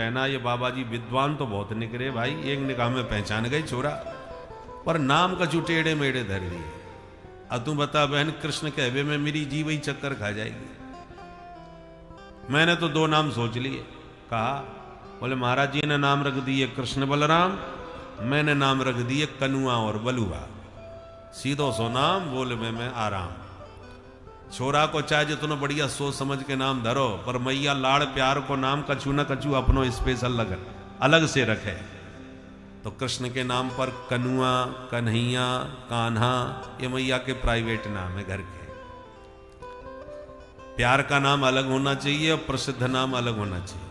पहना, ये बाबा जी विद्वान तो बहुत निकले भाई, एक निगाह में पहचान गई छोरा, पर नाम का टेढ़े मेढ़े धर दिए। अब तू बता बहन, कृष्ण कहवे में मेरी जी वही चक्कर खा जाएगी। मैंने तो 2 नाम सोच लिए। कहा, बोले महाराज जी ने नाम रख दिए कृष्ण बलराम, मैंने नाम रख दिए कनुआ और बलुआ। सीधो सो नाम बोल में मैं आराम। छोरा को चाहे जितना बढ़िया सोच समझ के नाम धरो, पर मैया लाड़ प्यार को नाम कछु न कछु अपनो स्पेशल अलग से रखे। तो कृष्ण के नाम पर कनुआ, कन्हैया, कान्हा, ये मैया के प्राइवेट नाम है घर के। प्यार का नाम अलग होना चाहिए और प्रसिद्ध नाम अलग होना चाहिए।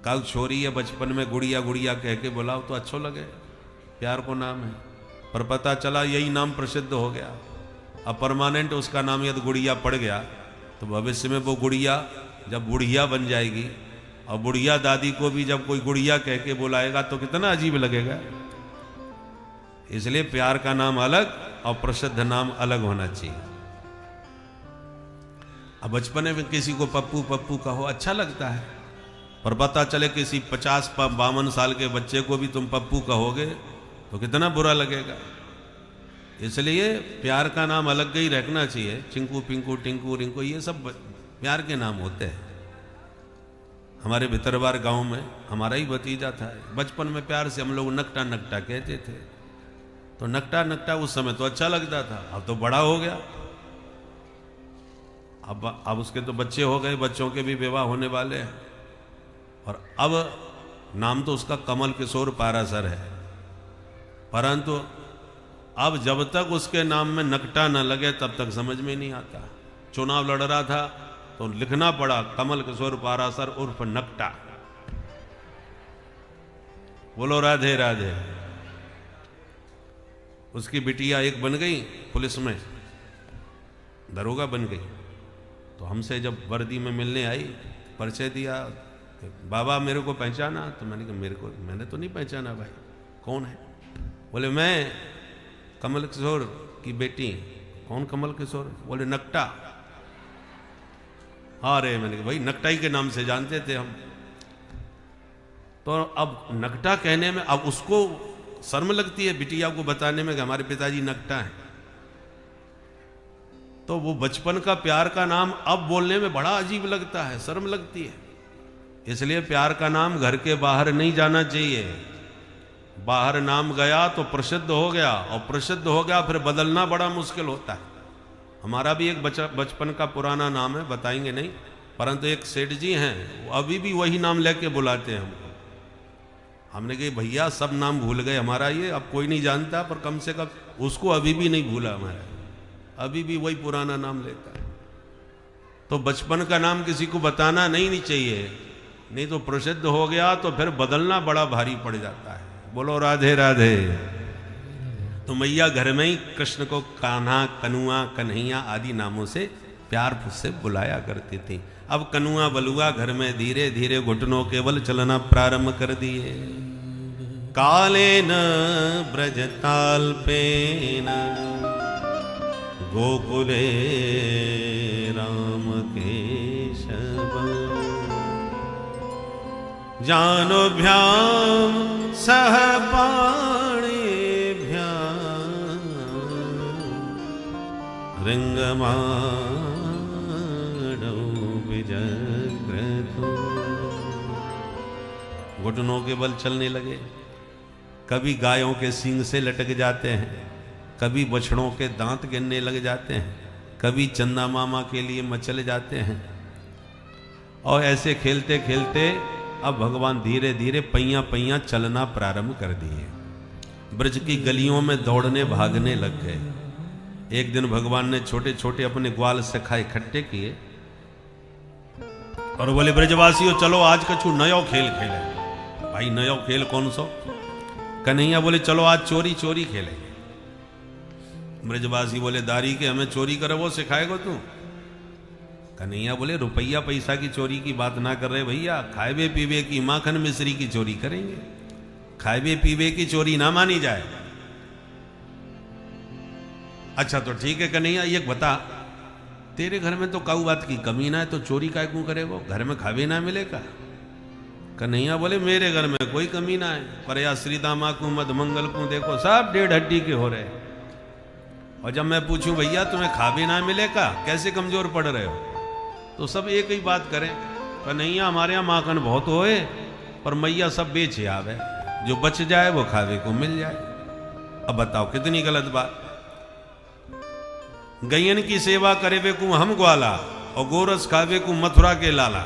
कल छोरी है बचपन में गुड़िया गुड़िया कह के बुलाओ तो अच्छो लगे, प्यार को नाम है, पर पता चला यही नाम प्रसिद्ध हो गया। अब परमानेंट उसका नाम यदि गुड़िया पड़ गया तो भविष्य में वो गुड़िया जब बुढ़िया बन जाएगी, और बुढ़िया दादी को भी जब कोई गुड़िया कह के बुलाएगा तो कितना अजीब लगेगा। इसलिए प्यार का नाम अलग और प्रसिद्ध नाम अलग होना चाहिए। अब बचपन में किसी को पप्पू पप्पू कहो अच्छा लगता है, पर पता चले किसी 50-52 साल के बच्चे को भी तुम पप्पू कहोगे तो कितना बुरा लगेगा। इसलिए प्यार का नाम अलग ही रखना चाहिए। चिंकू पिंकू टिंकू रिंकू ये सब प्यार के नाम होते हैं। हमारे भितरवार गांव में हमारा ही भतीजा था, बचपन में प्यार से हम लोग नकटा नकटा कहते थे। तो नकटा नकटा उस समय तो अच्छा लगता था, अब तो बड़ा हो गया, अब उसके तो बच्चे हो गए, बच्चों के भी विवाह होने वाले हैं, और अब नाम तो उसका कमल किशोर पारासर है। परंतु अब जब तक उसके नाम में नकटा न लगे तब तक समझ में नहीं आता। चुनाव लड़ रहा था तो लिखना पड़ा कमल किशोर पारासर उर्फ नकटा। बोलो राधे राधे। उसकी बिटिया एक बन गई पुलिस में, दरोगा बन गई। तो हमसे जब वर्दी में मिलने आई, परिचय दिया, बाबा मेरे को पहचाना? तो मैंने कहा मैंने तो नहीं पहचाना भाई, कौन है? बोले मैं कमल किशोर की बेटी। कौन कमल किशोर? बोले नकटा। अरे मैंने कहा भाई नकटाई के नाम से जानते थे हम। तो अब नकटा कहने में अब उसको शर्म लगती है बिटिया को बताने में कि हमारे पिताजी नकटा हैं। तो वो बचपन का प्यार का नाम अब बोलने में बड़ा अजीब लगता है, शर्म लगती है। इसलिए प्यार का नाम घर के बाहर नहीं जाना चाहिए। बाहर नाम गया तो प्रसिद्ध हो गया, और प्रसिद्ध हो गया फिर बदलना बड़ा मुश्किल होता है। हमारा भी एक बचपन का पुराना नाम है, बताएंगे नहीं, परंतु एक सेठ जी हैं, वो अभी भी वही नाम लेके बुलाते हैं हमको। हमने कहा भैया सब नाम भूल गए हमारा, ये अब कोई नहीं जानता, पर कम से कम उसको अभी भी नहीं भूला हमारा, अभी भी वही पुराना नाम लेता है। तो बचपन का नाम किसी को बताना नहीं चाहिए, नहीं तो प्रसिद्ध हो गया तो फिर बदलना बड़ा भारी पड़ जाता है। बोलो राधे राधे। तो मैया घर में ही कृष्ण को कान्हा, कनुआ, कन्हैया आदि नामों से प्यार से बुलाया करती थी। अब कनुआ बलुआ घर में धीरे धीरे घुटनों केवल चलना प्रारंभ कर दिए। काले न ब्रजताल पे न गोकुले राम केशव जानोभ्याम सह पाणिभ्याम रिंगमाणौ विजग्रतु। घुटनों के बल चलने लगे। कभी गायों के सींग से लटक जाते हैं, कभी बछड़ों के दांत गिरने लग जाते हैं, कभी चंदा मामा के लिए मचल जाते हैं। और ऐसे खेलते खेलते अब भगवान धीरे धीरे पैया पैया चलना प्रारंभ कर दिए। ब्रज की गलियों में दौड़ने भागने लग गए। एक दिन भगवान ने छोटे छोटे अपने ग्वाल सखा इकट्ठे किए और बोले ब्रजवासियों चलो आज कछु नयो खेल खेले। भाई नयो खेल कौन सो? कन्हैया बोले चलो आज चोरी चोरी खेलेंगे। ब्रजवासी बोले दारी के हमें चोरी करे वो सिखाएगा तू? कन्हैया बोले रुपया पैसा की चोरी की बात ना कर रहे भैया, खाए पीवे की माखन मिश्री की चोरी करेंगे। खाए पीवे की चोरी ना मानी जाए। अच्छा तो ठीक है कन्हैया, ये बता तेरे घर में तो काऊ बात की कमी ना है तो चोरी काय क्यों करे? वो घर में खावे ना मिलेगा? कन्हैया बोले मेरे घर में कोई कमी ना है, पर या श्री दामा को मद मंगल को देखो सब 1.5 हड्डी के हो रहे। और जब मैं पूछूं भैया तुम्हें खा भी ना मिलेगा, कैसे कमजोर पड़ रहे हो, तो सब एक ही बात करें, कन्हैया हमारे यहाँ माखन बहुत होए पर मैया सब बेचे आवे, जो बच जाए वो खावे को मिल जाए। अब बताओ कितनी गलत बात। गैयन की सेवा करे वे को हम ग्वाला और गोरस खावे को मथुरा के लाला।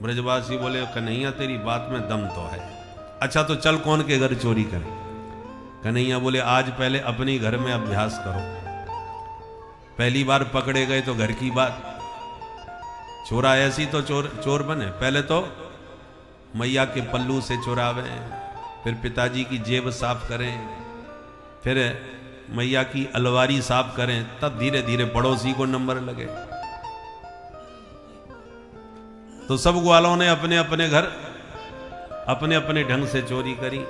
ब्रजवासी बोले कन्हैया तेरी बात में दम तो है, अच्छा तो चल कौन के घर चोरी करें। कन्हैया बोले आज पहले अपनी घर में अभ्यास करो, पहली बार पकड़े गए तो घर की बात, चोरा ऐसी तो चोर बने, पहले तो मैया के पल्लू से चुरावे, फिर पिताजी की जेब साफ करें, फिर मैया की अलवारी साफ करें, तब धीरे धीरे पड़ोसी को नंबर लगे। तो सब ग्वालों ने अपने अपने घर अपने अपने ढंग से चोरी करी।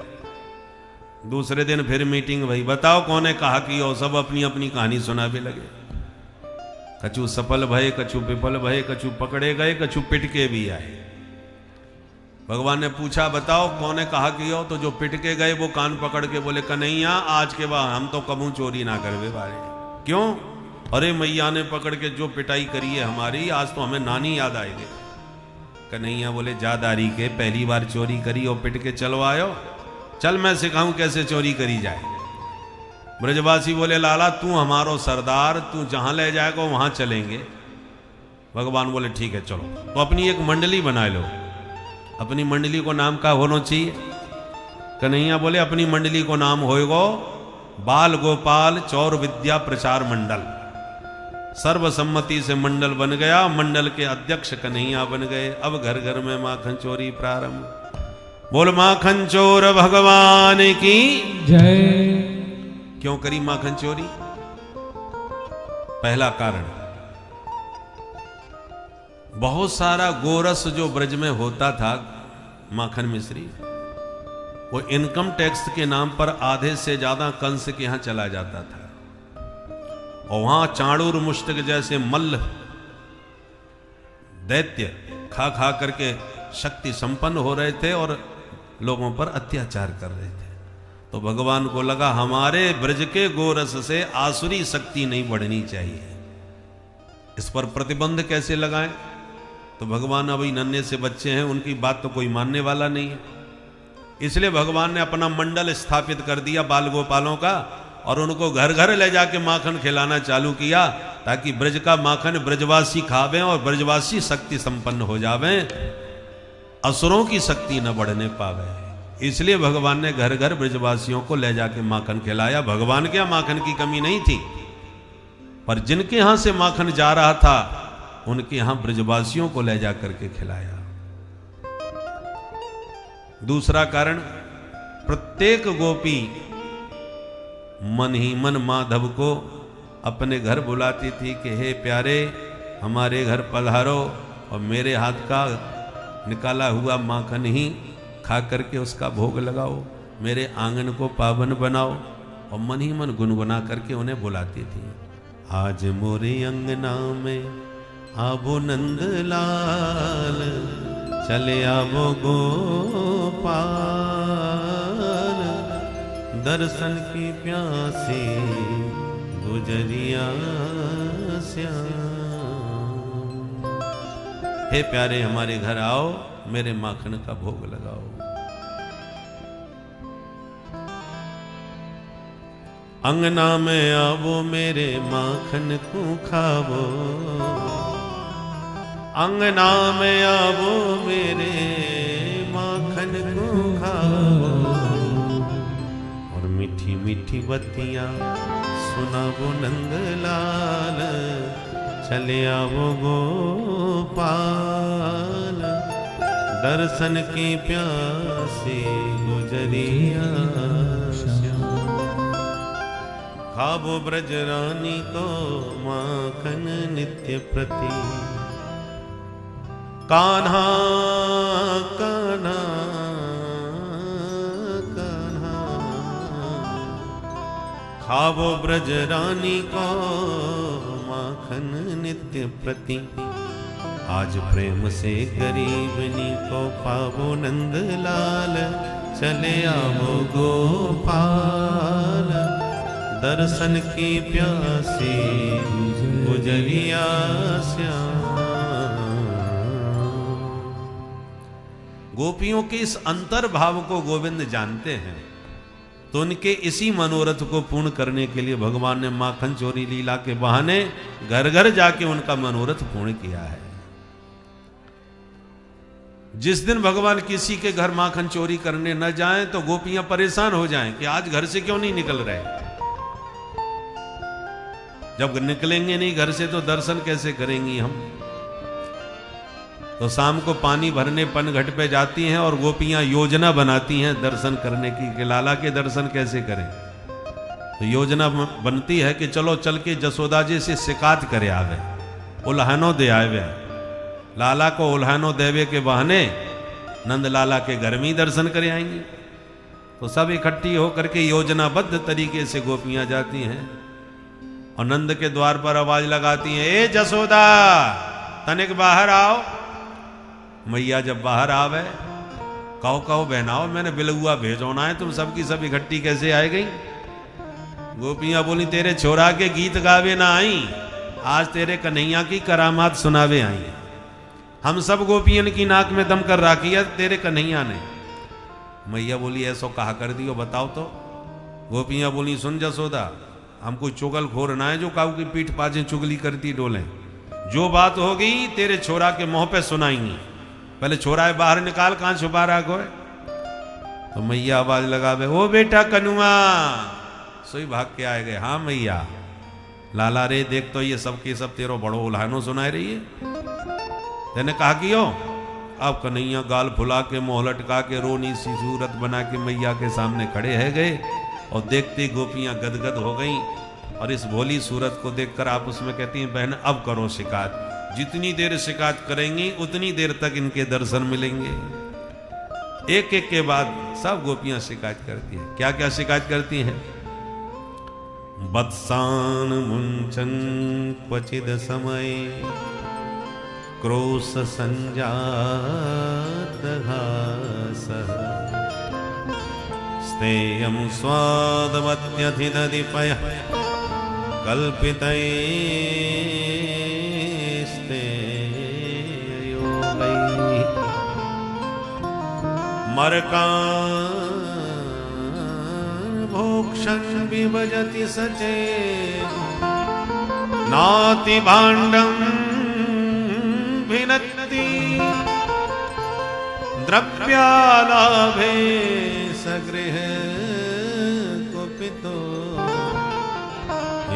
दूसरे दिन फिर मीटिंग भई, बताओ कौन ने कहा कि और सब अपनी अपनी कहानी सुनाने लगे। कछु सफल भय, कछु विफल भय, कछु पकड़े गए, कछु पिटके भी आए। भगवान ने पूछा बताओ कौन ने कहा कि हो, तो जो पिटके गए वो कान पकड़ के बोले कन्हैया आज के बाद हम तो कबू चोरी ना करवे बारे। क्यों? अरे मैया ने पकड़ के जो पिटाई करी है हमारी, आज तो हमें नानी याद आएगी। कन्हैया बोले जादारी के पहली बार चोरी करी और पिट के चलो आयो, चल मैं सिखाऊं कैसे चोरी करी जाए। ब्रजवासी बोले लाला तू हमारो सरदार, तू जहां ले जाएगा वहां चलेंगे। भगवान बोले ठीक है चलो, तो अपनी एक मंडली बना लो। अपनी मंडली को नाम का होना चाहिए। कन्हैया बोले अपनी मंडली को नाम होएगो बाल गोपाल चौर विद्या प्रचार मंडल। सर्वसम्मति से मंडल बन गया, मंडल के अध्यक्ष कन्हैया बन गए। अब घर घर में माखन चोरी प्रारंभ। बोल माखन चोर भगवान की जय। क्यों करी माखन चोरी? पहला कारण, बहुत सारा गोरस जो ब्रज में होता था, माखन मिश्री, वो इनकम टैक्स के नाम पर आधे से ज्यादा कंस के यहां चला जाता था। और वहां चाणूर मुष्टक जैसे मल्ल दैत्य खा खा करके शक्ति संपन्न हो रहे थे और लोगों पर अत्याचार कर रहे थे। तो भगवान को लगा हमारे ब्रज के गोरस से आसुरी शक्ति नहीं बढ़नी चाहिए, इस पर प्रतिबंध कैसे लगाएं। तो भगवान अभी नन्हे से बच्चे हैं, उनकी बात तो कोई मानने वाला नहीं है। इसलिए भगवान ने अपना मंडल स्थापित कर दिया बाल गोपालों का, और उनको घर घर ले जाके माखन खिलाना चालू किया, ताकि ब्रज का माखन ब्रजवासी खावें और ब्रजवासी शक्ति संपन्न हो जावें, असुरों की शक्ति न बढ़ने पावे। इसलिए भगवान ने घर घर ब्रजवासियों को ले जाके माखन खिलाया। भगवान के यहाँ माखन की कमी नहीं थी, पर जिनके यहां से माखन जा रहा था उनके यहां ब्रजवासियों को ले जाकर के खिलाया। दूसरा कारण, प्रत्येक गोपी मन ही मन माधव को अपने घर बुलाती थी कि हे प्यारे हमारे घर पधारो और मेरे हाथ का निकाला हुआ माखन ही खा करके उसका भोग लगाओ, मेरे आंगन को पावन बनाओ। और मन ही मन गुनगुना करके उन्हें बुलाती थी। आज मोरे अंगना में आबो नंदलाल, चले आबो गोपाल, दर्शन की प्यासे गुजरिया श्याम। हे प्यारे हमारे घर आओ, मेरे माखन का भोग लगाओ। अंगना में आवो मेरे माखन को खावो, अंगना में आवो मेरे माखन को खावो, और मीठी मीठी बत्तियां सुनावो नंदलाल, चले आवो गोपाल, दर्शन की प्यासे गुजरिया श्याम। खावो ब्रज रानी को माखन नित्य प्रति, कान्हा कान्हा कान्हा, खावो ब्रज रानी को माखन नित्य प्रति। आज प्रेम से गरीबनी को पावो नंद लाल, चले आओ गोपाल, दर्शन की प्यासी गुजरिया श्याम। गोपियों के इस अंतर भाव को गोविंद जानते हैं, तो उनके इसी मनोरथ को पूर्ण करने के लिए भगवान ने माखन चोरी लीला के बहाने घर घर जाके उनका मनोरथ पूर्ण किया है। जिस दिन भगवान किसी के घर माखन चोरी करने न जाएं तो गोपियां परेशान हो जाएं कि आज घर से क्यों नहीं निकल रहे। जब निकलेंगे नहीं घर से तो दर्शन कैसे करेंगी हम। तो शाम को पानी भरने पनघट पे जाती हैं और गोपियां योजना बनाती हैं दर्शन करने की कि लाला के दर्शन कैसे करें। तो योजना बनती है कि चलो चल के जसोदा जी से शिकायत करे आवे, उल्हानो दे आवे। लाला को उल्हानो देवे के बहाने नंद लाला के घर में ही दर्शन करे आएंगी। तो सब इकट्ठी होकर के योजनाबद्ध तरीके से गोपियां जाती हैं और नंद के द्वार पर आवाज लगाती हैं, ए जसोदा तनिक बाहर आओ। मैया जब बाहर आवे, कहो कहो बहनाओ, मैंने बिलुआ भेजोना है, तुम सबकी सब इकट्ठी कैसे आए गई। गोपियां बोली, तेरे छोरा के गीत गावे ना आई, आज तेरे कन्हैया की करामात सुनावे आई। हम सब गोपियन की नाक में दम कर राखी है तेरे कन्हैया ने। मैया बोली, ऐसो कहा कर दियो, बताओ तो। गोपियां बोली, सुन जसोदा, हम कोई चुगल खोर ना है जो काऊ की पीठ पाछे चुगली करती डोले। जो बात होगी तेरे छोरा के मुंह पे सुनाएंगी, पहले छोरा है बाहर निकाल, कहां छुपा रखो है। तो मैया आवाज लगावे, ओ बेटा कनुआ। सोई भाग के आए गए, हाँ मैया। लाला रे देख तो ये सब के सब तेरो बड़ो उल्हानो सुनाए रही है। तेने कहा कि यो अब कन्हैया गाल फुला के मुंह लटका के रोनी सी सूरत बना के मैया के सामने खड़े है गए और देखते गोपियां गदगद हो गईं। और इस भोली सूरत को देखकर आप उसमें कहती हैं, बहन अब करो शिकायत, जितनी देर शिकायत करेंगी उतनी देर तक इनके दर्शन मिलेंगे। एक एक के बाद सब गोपियां शिकायत करती हैं। क्या क्या शिकायत करती हैं? बत्सान मुंचन क्वचिद समय, क्रोश संजात हासः, स्तेयं स्वादवत्यधिदधिपयः कल्पितैस्तेयोगैः, मरकान् भोक्षन् विभजति सचेत्, नाति भाण्डं भिनत्ति, द्रव्यालाभे सगृह कुपितो,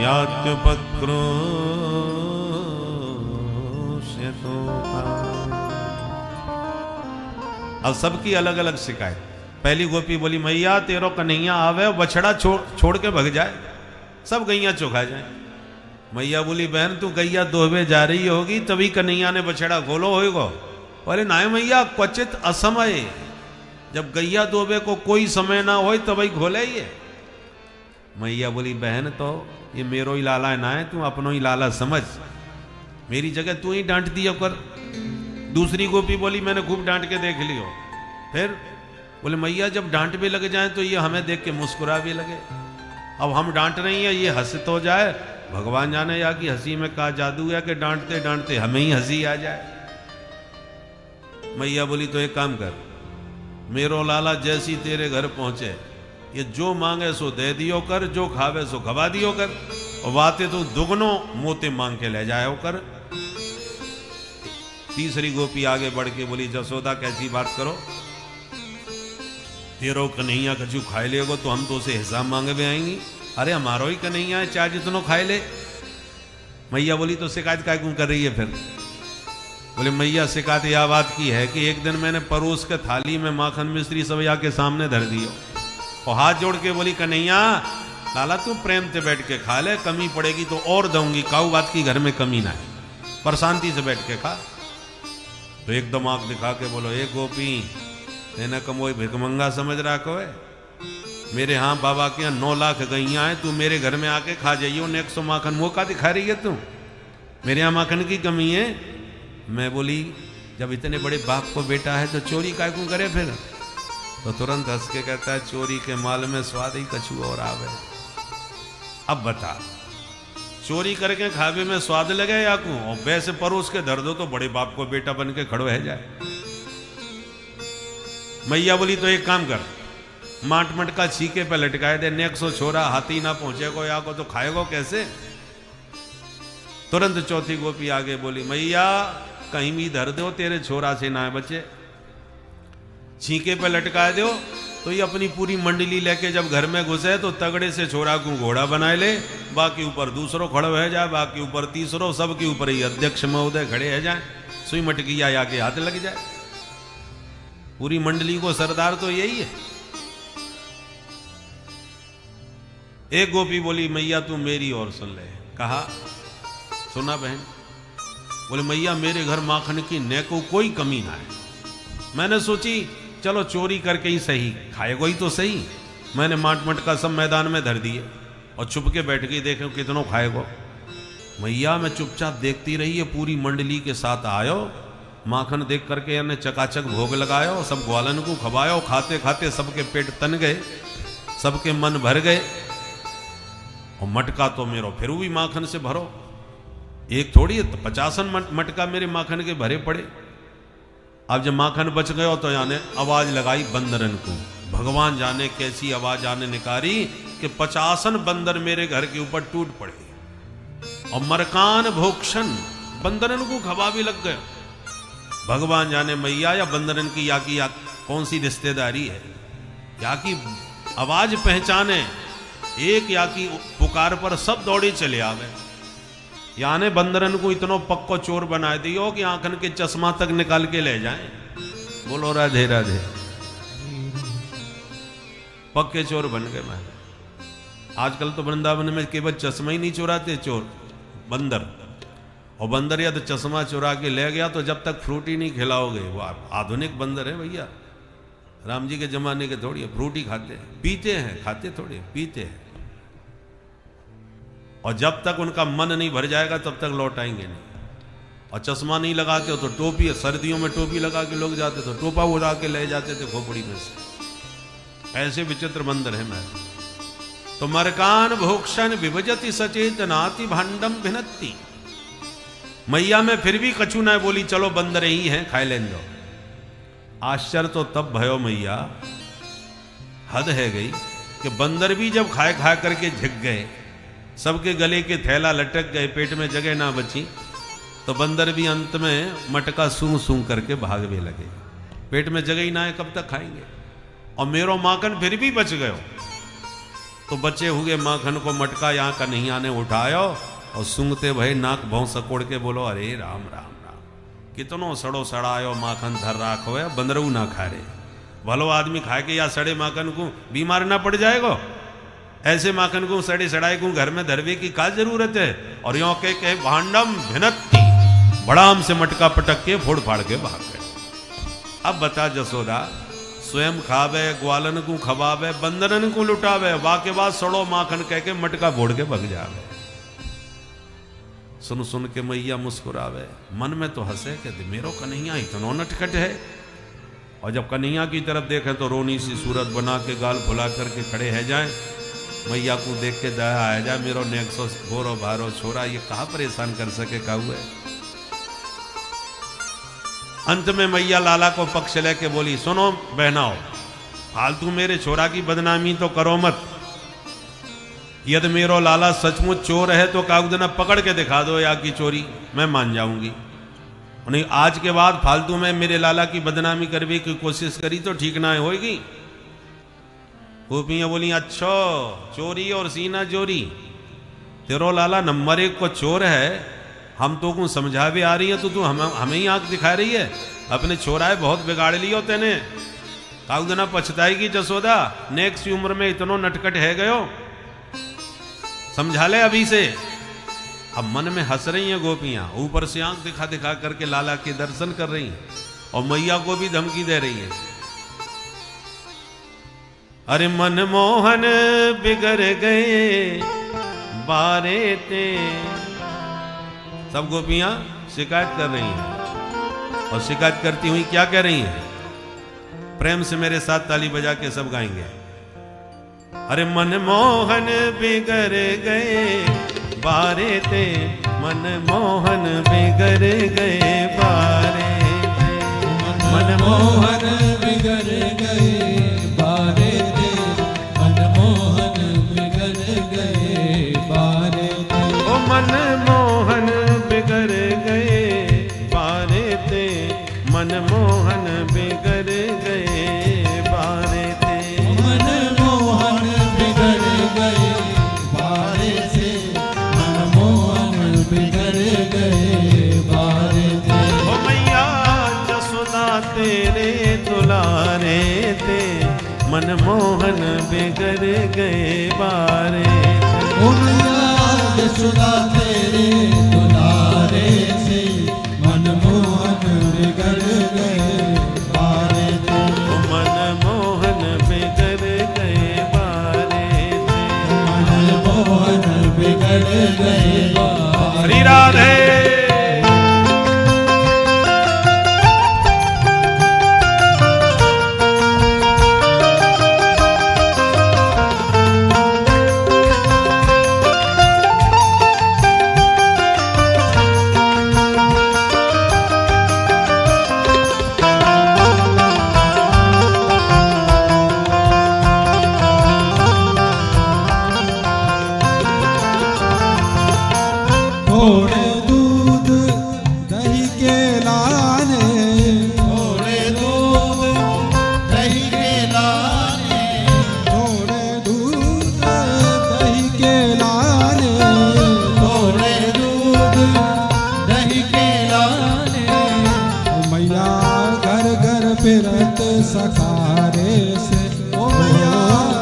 यात्युपक्रोश्यतो। अब सबकी अलग अलग शिकायत। पहली गोपी बोली, मैया तेरो कन्हैया आवे बछड़ा छोड़ के भग जाए, सब गैया चुका जाए। मैया बोली, बहन तू गैया दोहवे जा रही होगी तभी कन्हैया ने बछड़ा खोलो होगा। बोले नाय मैया, क्वचित असमय, जब गैया दोबे को कोई समय ना हो तभी खोले ये। मैया बोली, बहन तो ये मेरो ही लाला है ना है, तू अपनो ही लाला समझ, मेरी जगह तू ही डांट दिया कर। दूसरी गोपी बोली, मैंने खूब डांट के देख लियो। फिर बोले, मैया जब डांट भी लग जाए तो ये हमें देख के मुस्कुरा भी लगे। अब हम डांट रही हैं, ये हंस तो जाए, भगवान जाने या कि हंसी में का जादू है कि डांटते डांटते हमें ही हंसी आ जाए। मैया बोली, तो एक काम कर, मेरो लाला जैसी तेरे घर पहुंचे ये जो मांगे सो दे दियो कर, जो खावे सो खवा दियो कर, और बातें तो दुगनो मोते मांग के ले जाए कर। तीसरी गोपी आगे बढ़ के बोली, जसोदा कैसी बात करो, तेरो कन्हैया कछु खाए लेगो तो हम तो उसे हिसाब मांगे भी आएंगी। अरे हमारो ही कन्हैया है, चाहे जितनो खाए ले। मैया बोली, तो शिकायत क्या क्यों कर रही है फिर? बोले, मैया शिकायत यह बात की है कि एक दिन मैंने परोस के थाली में माखन मिश्री सवैया के सामने धर दियो और हाथ जोड़ के बोली, कन्हैया लाला तू प्रेम से बैठ के खा ले, कमी पड़ेगी तो और दूंगी, काऊ बात की घर में कमी ना है, पर शांति से बैठ के खा। तो एकदम आंख दिखा के बोलो, एक गोपी तेने कमोई भिकमंगा समझ रखो है, मेरे यहाँ बाबा के यहाँ 9 लाख गैया है, तू मेरे घर में आके खा जाइयो ने 100 माखन, वो का दिखा रही है तू? मेरे यहाँ माखन की कमी है? मैं बोली जब इतने बड़े बाप को बेटा है तो चोरी काय क्यों करे फिर? तो तुरंत हंस के कहता है चोरी के माल में स्वाद ही कछु और आवे। अब बता, चोरी करके खावे में स्वाद लगे या क्यों? और वैसे परोस के धर दो तो बड़े बाप को बेटा बन के खड़ो है जाए। मैया बोली तो एक काम कर, माट मटका छीके पे लटकाए दे, नेक सो छोरा हाथी ना पहुंचे को या को तो खाएगो कैसे? तुरंत चौथी गोपी आगे बोली मैया कहीं भी धर दो तेरे छोरा से ना बचे, छीके पे लटका दो तो ये अपनी पूरी मंडली लेके जब घर में घुसे तो तगड़े से छोरा को घोड़ा बनाए ले, बाकी ऊपर दूसरों खड़े हो जाए, बाकी ऊपर तीसरों, सबके ऊपर ही अध्यक्ष महोदय खड़े है जाए, सुई मटकी या के हाथ लग जाए। पूरी मंडली को सरदार तो यही है। एक गोपी बोली मैया तू मेरी और सुन ले। कहा सुना बहन? बोले मैया मेरे घर माखन की न को कोई कमी ना है। मैंने सोची चलो चोरी करके ही सही, खाएगो ही तो सही। मैंने माट मटका सब मैदान में धर दिए और छुप के बैठ गई, देखो कितनों खाएगो। मैया मैं चुपचाप देखती रही है, पूरी मंडली के साथ आयो, माखन देख करके यानी चकाचक भोग लगायो, सब ग्वालन को खवायो, खाते खाते सबके पेट तन गए, सबके मन भर गए। और मटका तो मेरो फिर भी माखन से भरो, एक थोड़ी है तो 50 मटका मेरे माखन के भरे पड़े। अब जब माखन बच गयो तो यानी आवाज लगाई बंदरन को, भगवान जाने कैसी आवाज आने निकारी कि 50 बंदर मेरे घर के ऊपर टूट पड़े और मरकान भोक्षण बंदरन को खबा भी लग गया। भगवान जाने मैया या बंदरन की या कौन सी रिश्तेदारी है, या की आवाज पहचाने, एक या की पुकार पर सब दौड़े चले आवे। याने बंदरन को इतनो पक्को चोर बना दियो कि आंखन के चश्मा तक निकाल के ले जाएं। बोलो राधे राधे। पक्के चोर बन गए। मैं आजकल तो वृंदावन में केवल चश्मा ही नहीं चुराते चोर, बंदर। और बंदर या तो चश्मा चुरा के ले गया तो जब तक फ्रूटी नहीं खिलाओगे, वो आधुनिक बंदर है भैया, राम जी के जमाने के थोड़ी है। फ्रूटी खाते हैं, पीते हैं, खाते थोड़ी पीते हैं। और जब तक उनका मन नहीं भर जाएगा तब तक लौट आएंगे नहीं। और चश्मा नहीं लगाते हो तो टोपी, सर्दियों में टोपी लगा के लोग जाते तो टोपा उड़ा के ले जाते थे खोपड़ी में से। ऐसे विचित्र बंदर है। मैं तो मरकान भोक्षण विभजति सचेत नाति भांडम भिनती। मैया में फिर भी कछु ना बोली, चलो बंदर ही हैं खाए लेन दो। आश्चर्य तो तब भयो मैया, हद है गई कि बंदर भी जब खाए खा करके झिक गए, सबके गले के थैला लटक गए, पेट में जगह ना बची, तो बंदर भी अंत में मटका सूं सूं करके भागने लगे। पेट में जगह ही ना है, कब तक खाएंगे? और मेरो माखन फिर भी बच गयो। तो बचे हुए माखन को मटका यहाँ का नहीं आने उठायो और सूंघते भय नाक भौं सकोड़ के बोलो अरे राम राम राम, कितनो सड़ो सड़ायो माखन धर राखो है, बंदरू ना खा रे। भलो आदमी खाए के या सड़े माखन को बीमार ना पड़ जाएगो। ऐसे माखन को सड़े सड़ाए को घर में धरवे की क्या जरूरत है? और यो के भांडम भिनती, बड़ाम से मटका पटक के फोड़ फाड़ के भाग गए। अब बता जसोदा, स्वयं खावे, ग्वालन को खवावे, बंदरन को लुटावे, वाके बाद सड़ो माखन कह के मटका फोड़ के भग जावे। सुन सुन के मैया मुस्कुरावे, मन में तो हंसे कि मेरो कन्हैया इतना नटखट है। और जब कन्हैया की तरफ देखें तो रोनी सी सूरत बना के गाल फुला करके खड़े है जाए। मैया को देख के दया आ जाए, मेरो नेक्सो गोरो भारो छोरा ये कहाँ परेशान कर सके का हुए। अंत में मैया लाला को पक्ष लेके बोली, सुनो बहनाओ, फालतू मेरे छोरा की बदनामी तो करो मत। यदि मेरो लाला सचमुच चोर है तो कागुदना पकड़ के दिखा दो या की चोरी, मैं मान जाऊंगी। नहीं आज के बाद फालतू में मेरे लाला की बदनामी करने की कोशिश करी तो ठीक ना होगी। गोपियां बोली अच्छो चोरी और सीना चोरी, तेरो लाला नंबर 1 को चोर है, हम तो को समझा भी आ रही है तो तू हमें ही आंख दिखा रही है। अपने छोराए बहुत बिगाड़ लियो तेने, कागुदना पछताएगी जसोदा, नेक्स्ट उम्र में इतनो नटखट है गयो, समझा ले अभी से। अब मन में हंस रही हैं गोपियां, ऊपर से आंख दिखा दिखा करके लाला के दर्शन कर रही हैं और मैया को भी धमकी दे रही है। अरे मनमोहन बिगड़ गए बारे ते, सब गोपियां शिकायत कर रही हैं। और शिकायत करती हुई क्या कह रही हैं? प्रेम से मेरे साथ ताली बजा के सब गाएंगे। अरे मनमोहन बिगड़ गए बारे ते, मनमोहन बिगड़ गए बारे ते, मनमोहन बिगड़ गए बारे ते, मनमोहन बिगड़ गए बारे ते। ओ मनमोहन बिगड़ गए बारे ते, मनमोहन बिगड़ गए बारे ते, मनमोहन बिगड़ गए बारे से, मनमोहन बिगड़ गए बारे ते। ओ मैया जसोदा तेरे दुलारे ते, मनमोहन बिगड़ गए बारे ते। ओ मैया यशोदा तेरे दुलारे से, मनमोहन बिगड़ गए बारे ते। ओ मनमोहन बिगड़ गए बारे ते, मनमोहन बिगड़ गए बारे। श्री राधे। थोड़े दूध दही के लाने, थोड़े दूध दही के लाने, थोड़े दूध दही के लाने, थोड़े दूध दही के लाने। ओ मैया घर घर फिरत सखारे से, ओ मैया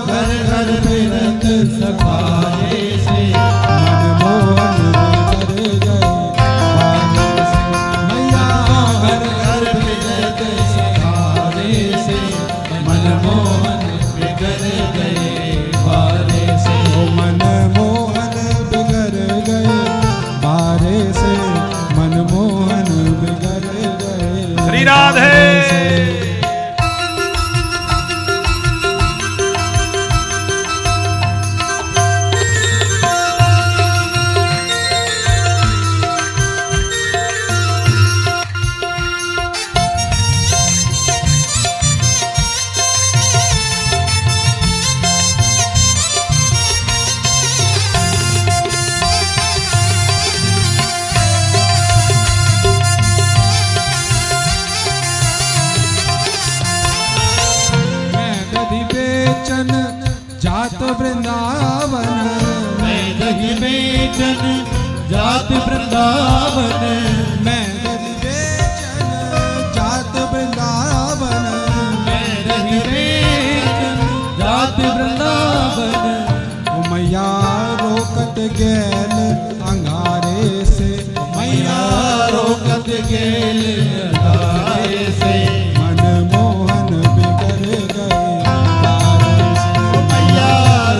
घर घर फिरत सखारे से, मनमोहन बिगड़ गए बारे से। मैया घर घर फिरत सखारे से, मनमोहन बिगड़ गए बारे से। ओ मनमोहन बिगड़ गए बारे से, मनमोहन बिगड़ गए। श्री राधे। जात वृंदावन, मैं दही बेचन जात वृंदावन, मैं दही बेचन जात वृंदावन, मैं दही बेचन जात वृंदावन। ओ मैया रोकत गैल अंगारे से, मैया रोकत गैल अंगारे से, मनमोहन बिगड़ गए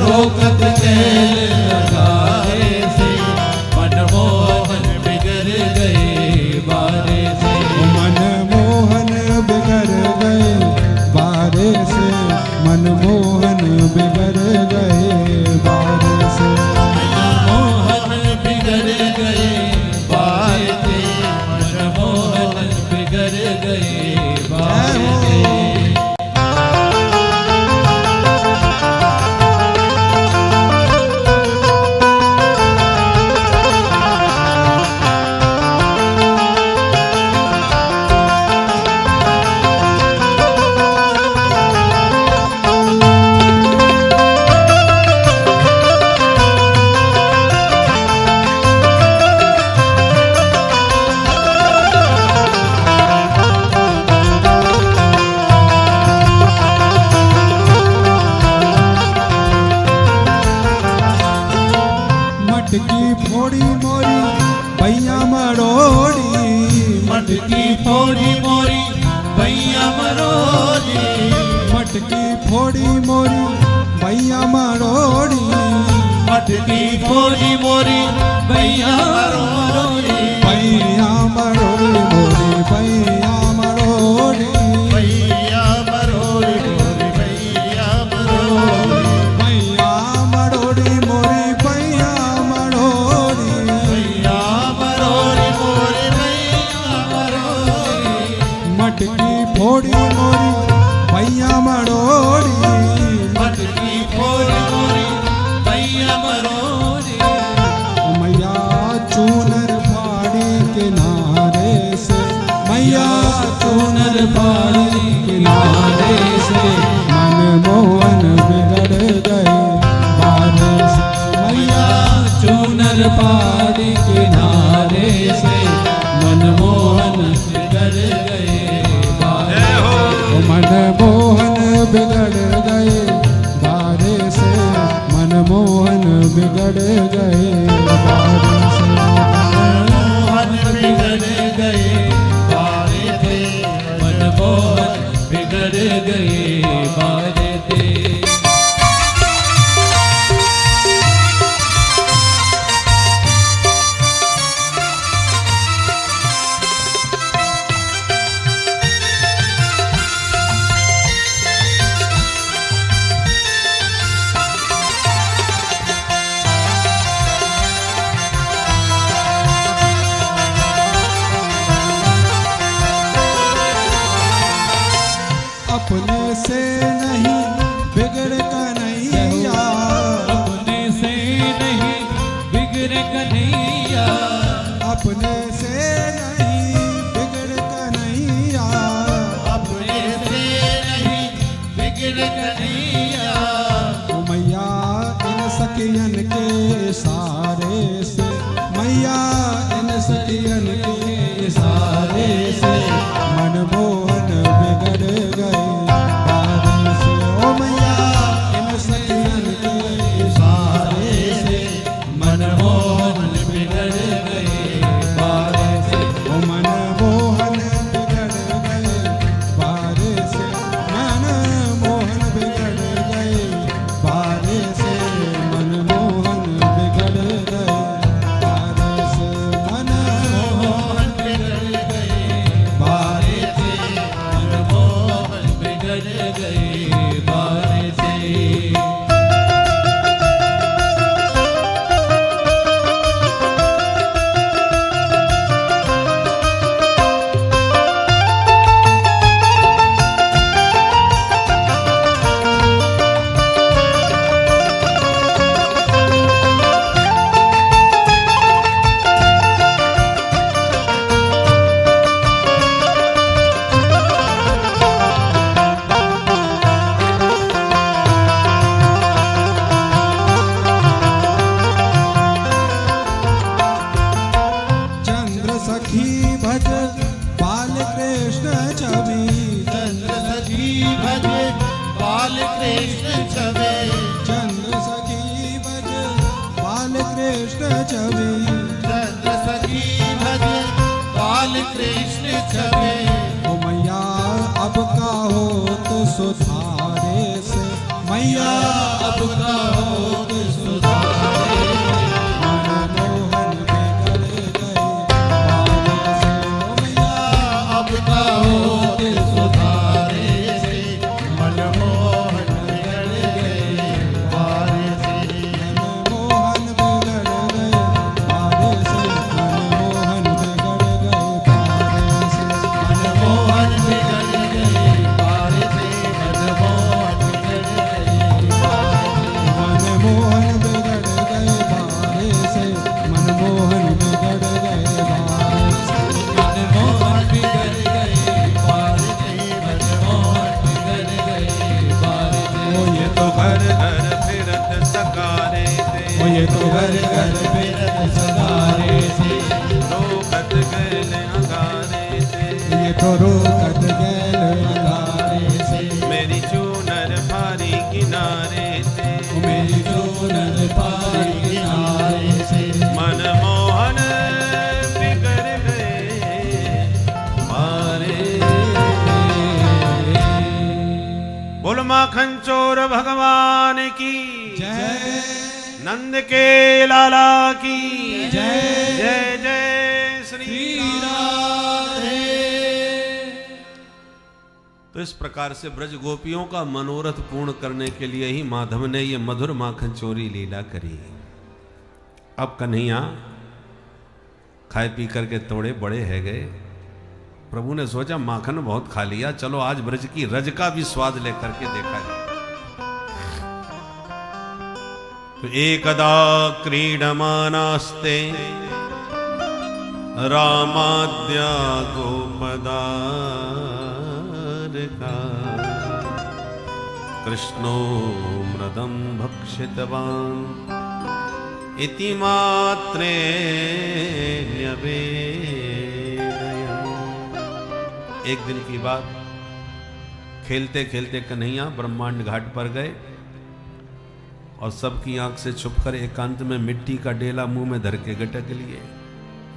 रोकत गैल अंगारे से, मनमोहन बिगड़ गए बारे से। मनमोहन बिगड़ गए बारे से, मनमोहन बिगड़ गए बारे से, मनमोहन बिगड़ गए बारे से, मनमोहन बिगड़ गए बारे से। मटकी फोड़ी मोरी भैया मरोड़ी, मटकी फोड़ी मोरी भैया मरोड़ी, मटकी फोड़ी मोरी भैया मरोड़ी, मटकी फोड़ी मोरी भैया मरोड़ी, भैया मरोड़ी मोरी भैया पहाड़ी किनारे से मनमोहन बिगड़ गए बारिश। मैया चूनर पहाड़ी किनारे से मनमोहन बिगड़ गए बारिश। मनमोहन बिगड़ गए बारिश से मनमोहन बिगड़ गए बारिश। मनमोहन बिगड़ गए बारिश से मनमोहन बिगड़ गए बारिश से। अपने से नहीं बिगड़ कन्हैया, अपने से नहीं बिगड़ कन्हैया, अपने से नहीं बिगड़ कन्हैया, अपने से नहीं बिगड़ कन्हैया। ओ मैया इन सखियन के इशारे से, मैया इन सखियन के इशारे से मनमोहन बिगड़ गए बारिश से। ओ मैया इन सखियन के इशारे से मनमोहन बिगड़ गए बारिश से। ओ मनमोहन बिगड़ गए बारिश से, मनमोहन बिगड़ गए बारिश से, मनमोहन बिगड़ गए बारिश से, मनमोहन बिगड़ गए बारिश से, मनमोहन बिगड़ गए बारिश से। चंद्र सखी भज बाल कृष्ण छवि, चंद्र सखी भज बाल कृष्ण छवे, चंद्र सखी भज बाल कृष्ण छवि। चंद्र सखी भज बाल कृष्ण छवे। ओ मैया अब का हो तो सुधारे से, मैया अब का हो तो सुधारे से, मनमोहन बिगड़ गए बारिश से। ओ मैया अब का हो तो सुधारे से, मनमोहन बिगड़ गए बारिश से। मनमोहन बिगड़ गए बारिश से, मनमोहन बिगड़ गए बारिश से। मनमोहन बिगड़ गए बारिश से, मनमोहन बिगड़ गए बारिश से। ये तो घर घर फिरत सगारे से, रोकत गैल अंगारे से, ये तो रोकत गैल अंगारे से, मेरी चूनर भारी किनारे से, मेरी चूनर पारी किनारे से, मनमोहन बिगड़ गए मारे। बोल माखन चोर भगवान की जय नंद के लाला की जय। जय जय श्री राधे। तो इस प्रकार से ब्रज गोपियों का मनोरथ पूर्ण करने के लिए ही माधव ने ये मधुर माखन चोरी लीला करी। अब कन्हैया खाए पी करके तोड़े बड़े है गए। प्रभु ने सोचा माखन बहुत खा लिया, चलो आज ब्रज की रज का भी स्वाद लेकर के देखा जाए। तो एकदा क्रीडमानास्ते रामाद्या गोपदा का कृष्णो मृदं भक्षितवान् इति मात्रे न्यवेदयम्। एक दिन की बात, खेलते खेलते कन्हैया ब्रह्मांड घाट पर गए और सबकी आंख से छुपकर एकांत में मिट्टी का डेला मुंह में धर के गटक लिए।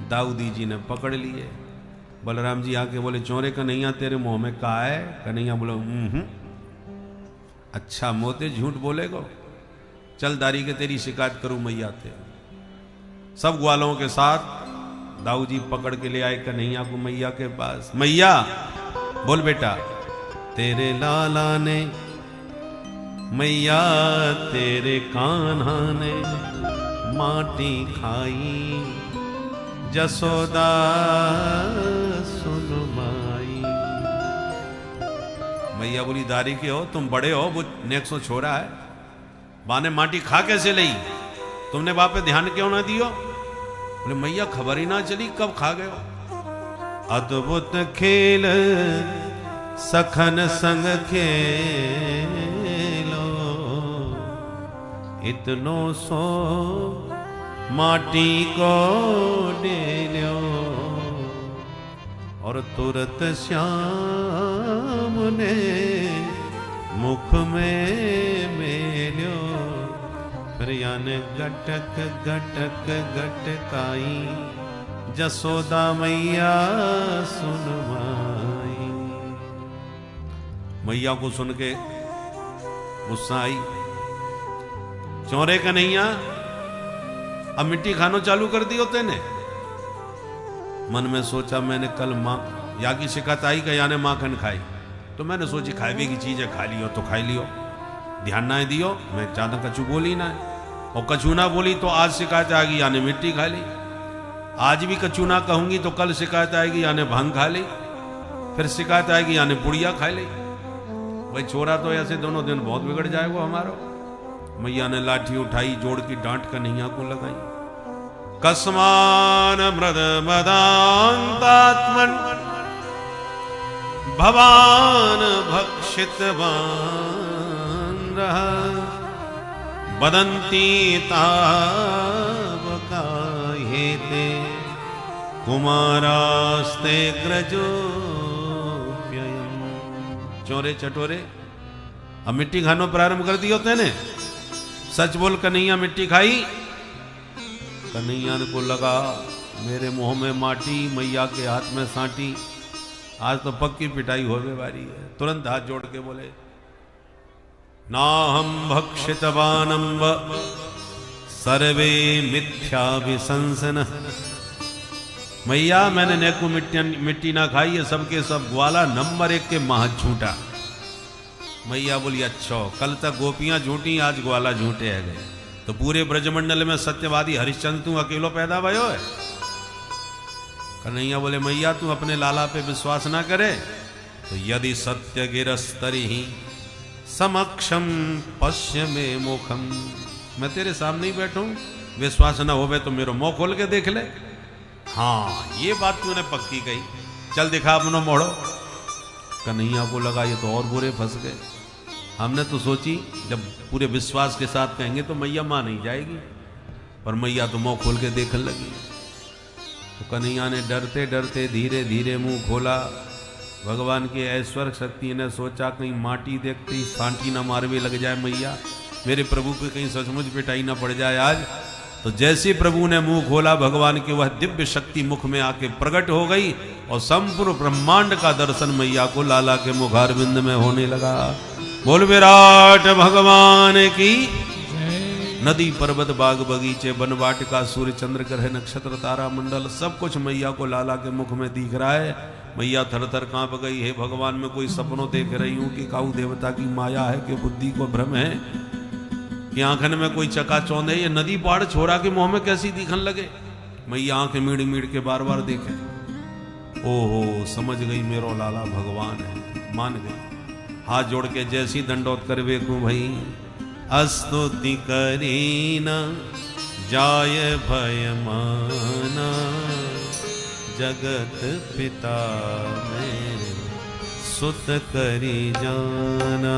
दाऊदी जी ने पकड़ लिए। बलराम जी आके बोले, चोरे कन्हैया तेरे मुंह में का है? कन्हैया बोले, अच्छा मोते झूठ बोलेगो, चल दारी के तेरी शिकायत करूं मैया ते। सब ग्वालों के साथ दाऊ जी पकड़ के ले आए कन्हैया को मैया के पास। मैया बोल बेटा, तेरे लाला ने, मैया तेरे कान्हा ने माटी खाई, जसोदा सुन माई। मैया बोली, दारी के हो तुम, बड़े हो, वो नेक्सो छोरा है, बाने माटी खा कैसे लई? तुमने बाप पे ध्यान क्यों ना दियो? बोले मैया खबर ही ना चली कब खा गए हो। अद्भुत खेल सखन संग खेलो, इतनो सो माटी को डेलो, और तुरत श्याम ने मुख में मेल्यो, फिर याने गटक गटक गटकाई, जसोदा मैया सुन माई। मैया को सुन के गुस्सा आई। चोरे कन्हैया अब मिट्टी खानो चालू कर दी होते ने। मन में सोचा, मैंने कल माँ या की शिकायत आई कि याने माखन खाई, तो मैंने सोची खावे की चीज है, खा लियो तो खाई लियो, ध्यान ना दियो। मैं ज्यादा कछु बोली ना, और कछु ना बोली तो आज शिकायत आएगी याने मिट्टी खा ली। आज भी कछु ना कहूंगी तो कल शिकायत आएगी याने भांग खा ली, फिर शिकायत आएगी याने पुड़िया खा ली। भाई छोरा तो ऐसे दोनों दिन बहुत बिगड़ जाएगा हमारा। मैया ने लाठी उठाई, जोड़ की डांट कन्हैया को लगाई। कस्मान मृद मदान्तात्मन भवान भक्षितवान रहा, बदंती तावकाहेते कुमारास्ते ग्रजोप्ययम्। चोरे चटोरे अब मिट्टी खानो प्रारंभ कर दी होते ने। सच बोल कन्हैया, मिट्टी खाई? कन्हैया को लगा मेरे मुंह में माटी, मैया के हाथ में सांटी, आज तो पक्की पिटाई होने वाली है। तुरंत हाथ जोड़ के बोले, ना हम भक्षितवानम्ब सर्वे मिथ्याभिशंसन। मैया मैंने नेको मिट्टी ना खाई, है सबके सब ग्वाला नंबर 1 के महा झूठा। मैया बोली, अच्छा कल तक गोपियां झूठी, आज ग्वाला झूठे है गए, तो पूरे ब्रजमंडल में सत्यवादी हरिश्चंद्र तू अकेलो पैदा भयो है? कन्हैया बोले, मैया तू अपने लाला पे विश्वास ना करे तो यदि सत्य गिरस्तरी ही समक्षम पश्य में मुखम। मैं तेरे सामने ही बैठूं, विश्वास ना होवे तो मेरा मुंह खोल के देख ले। हाँ ये बात तूने पक्की कही, चल दिखा अपना मोड़ो। कन्हैया को लगा ये तो और बुरे फंस गए। हमने तो सोची जब पूरे विश्वास के साथ कहेंगे तो मैया मान नहीं जाएगी, पर मैया तो मुंह खोल के देखने लगी। तो कन्हैया ने डरते डरते धीरे धीरे मुंह खोला। भगवान की ऐश्वर्य शक्ति ने सोचा कहीं माटी देखती सांटी ना मारवे लग जाए मैया, मेरे प्रभु पे कहीं सचमुच पिटाई ना पड़ जाए आज। तो जैसे प्रभु ने मुंह खोला, भगवान की वह दिव्य शक्ति मुख में आके प्रकट हो गई और संपूर्ण ब्रह्मांड का दर्शन मैया को लाला के मुखारविंद में होने लगा। बोल विराट भगवान की। नदी पर्वत बाग बगीचे वन वाटिका सूर्य चंद्र ग्रह नक्षत्र तारा मंडल सब कुछ मैया को लाला के मुख में दिख रहा है। मैया थर थर कांप गई, हे भगवान मैं कोई सपनों देख रही हूं कि काऊ देवता की माया है कि बुद्धि को भ्रम है कि आंखन में कोई चकाचौंध है। ये नदी पहाड़ छोरा के मुंह में कैसी दिखने लगे। मैया आंखें मीड़ मीड़ के बार बार देखे। ओहो समझ गई मेरो लाला भगवान है, मान गई। हाथ जोड़ के जैसी दंडोत कर वेखूं भाई, स्तुति करीना जाय भय माना, जगत पिता में सुत करी जाना,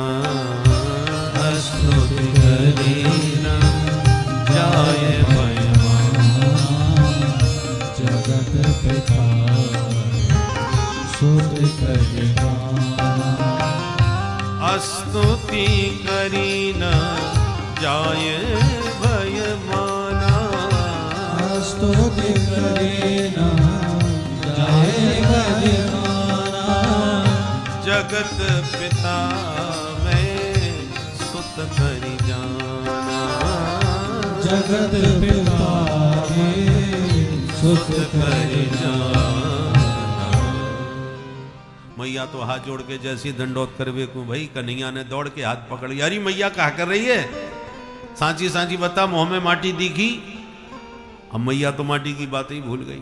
स्तुति करी न जाए महिमा, जगत पिता सुत करी जाना, स्तुति करी न जाए भय माना, स्तुति करी न जाए भय माना, जगत पिता में सुत करी जाना, जगत पिता में सुत करी जाना। मैया तो हाथ जोड़ के जैसी दंडोत करवे को भाई, कन्हैया ने दौड़ के हाथ पकड़ लिया। अरे मैया क्या कर रही है? सांची सांची बता, मुंह में माटी दिखी? अब मैया तो माटी की बात ही भूल गई,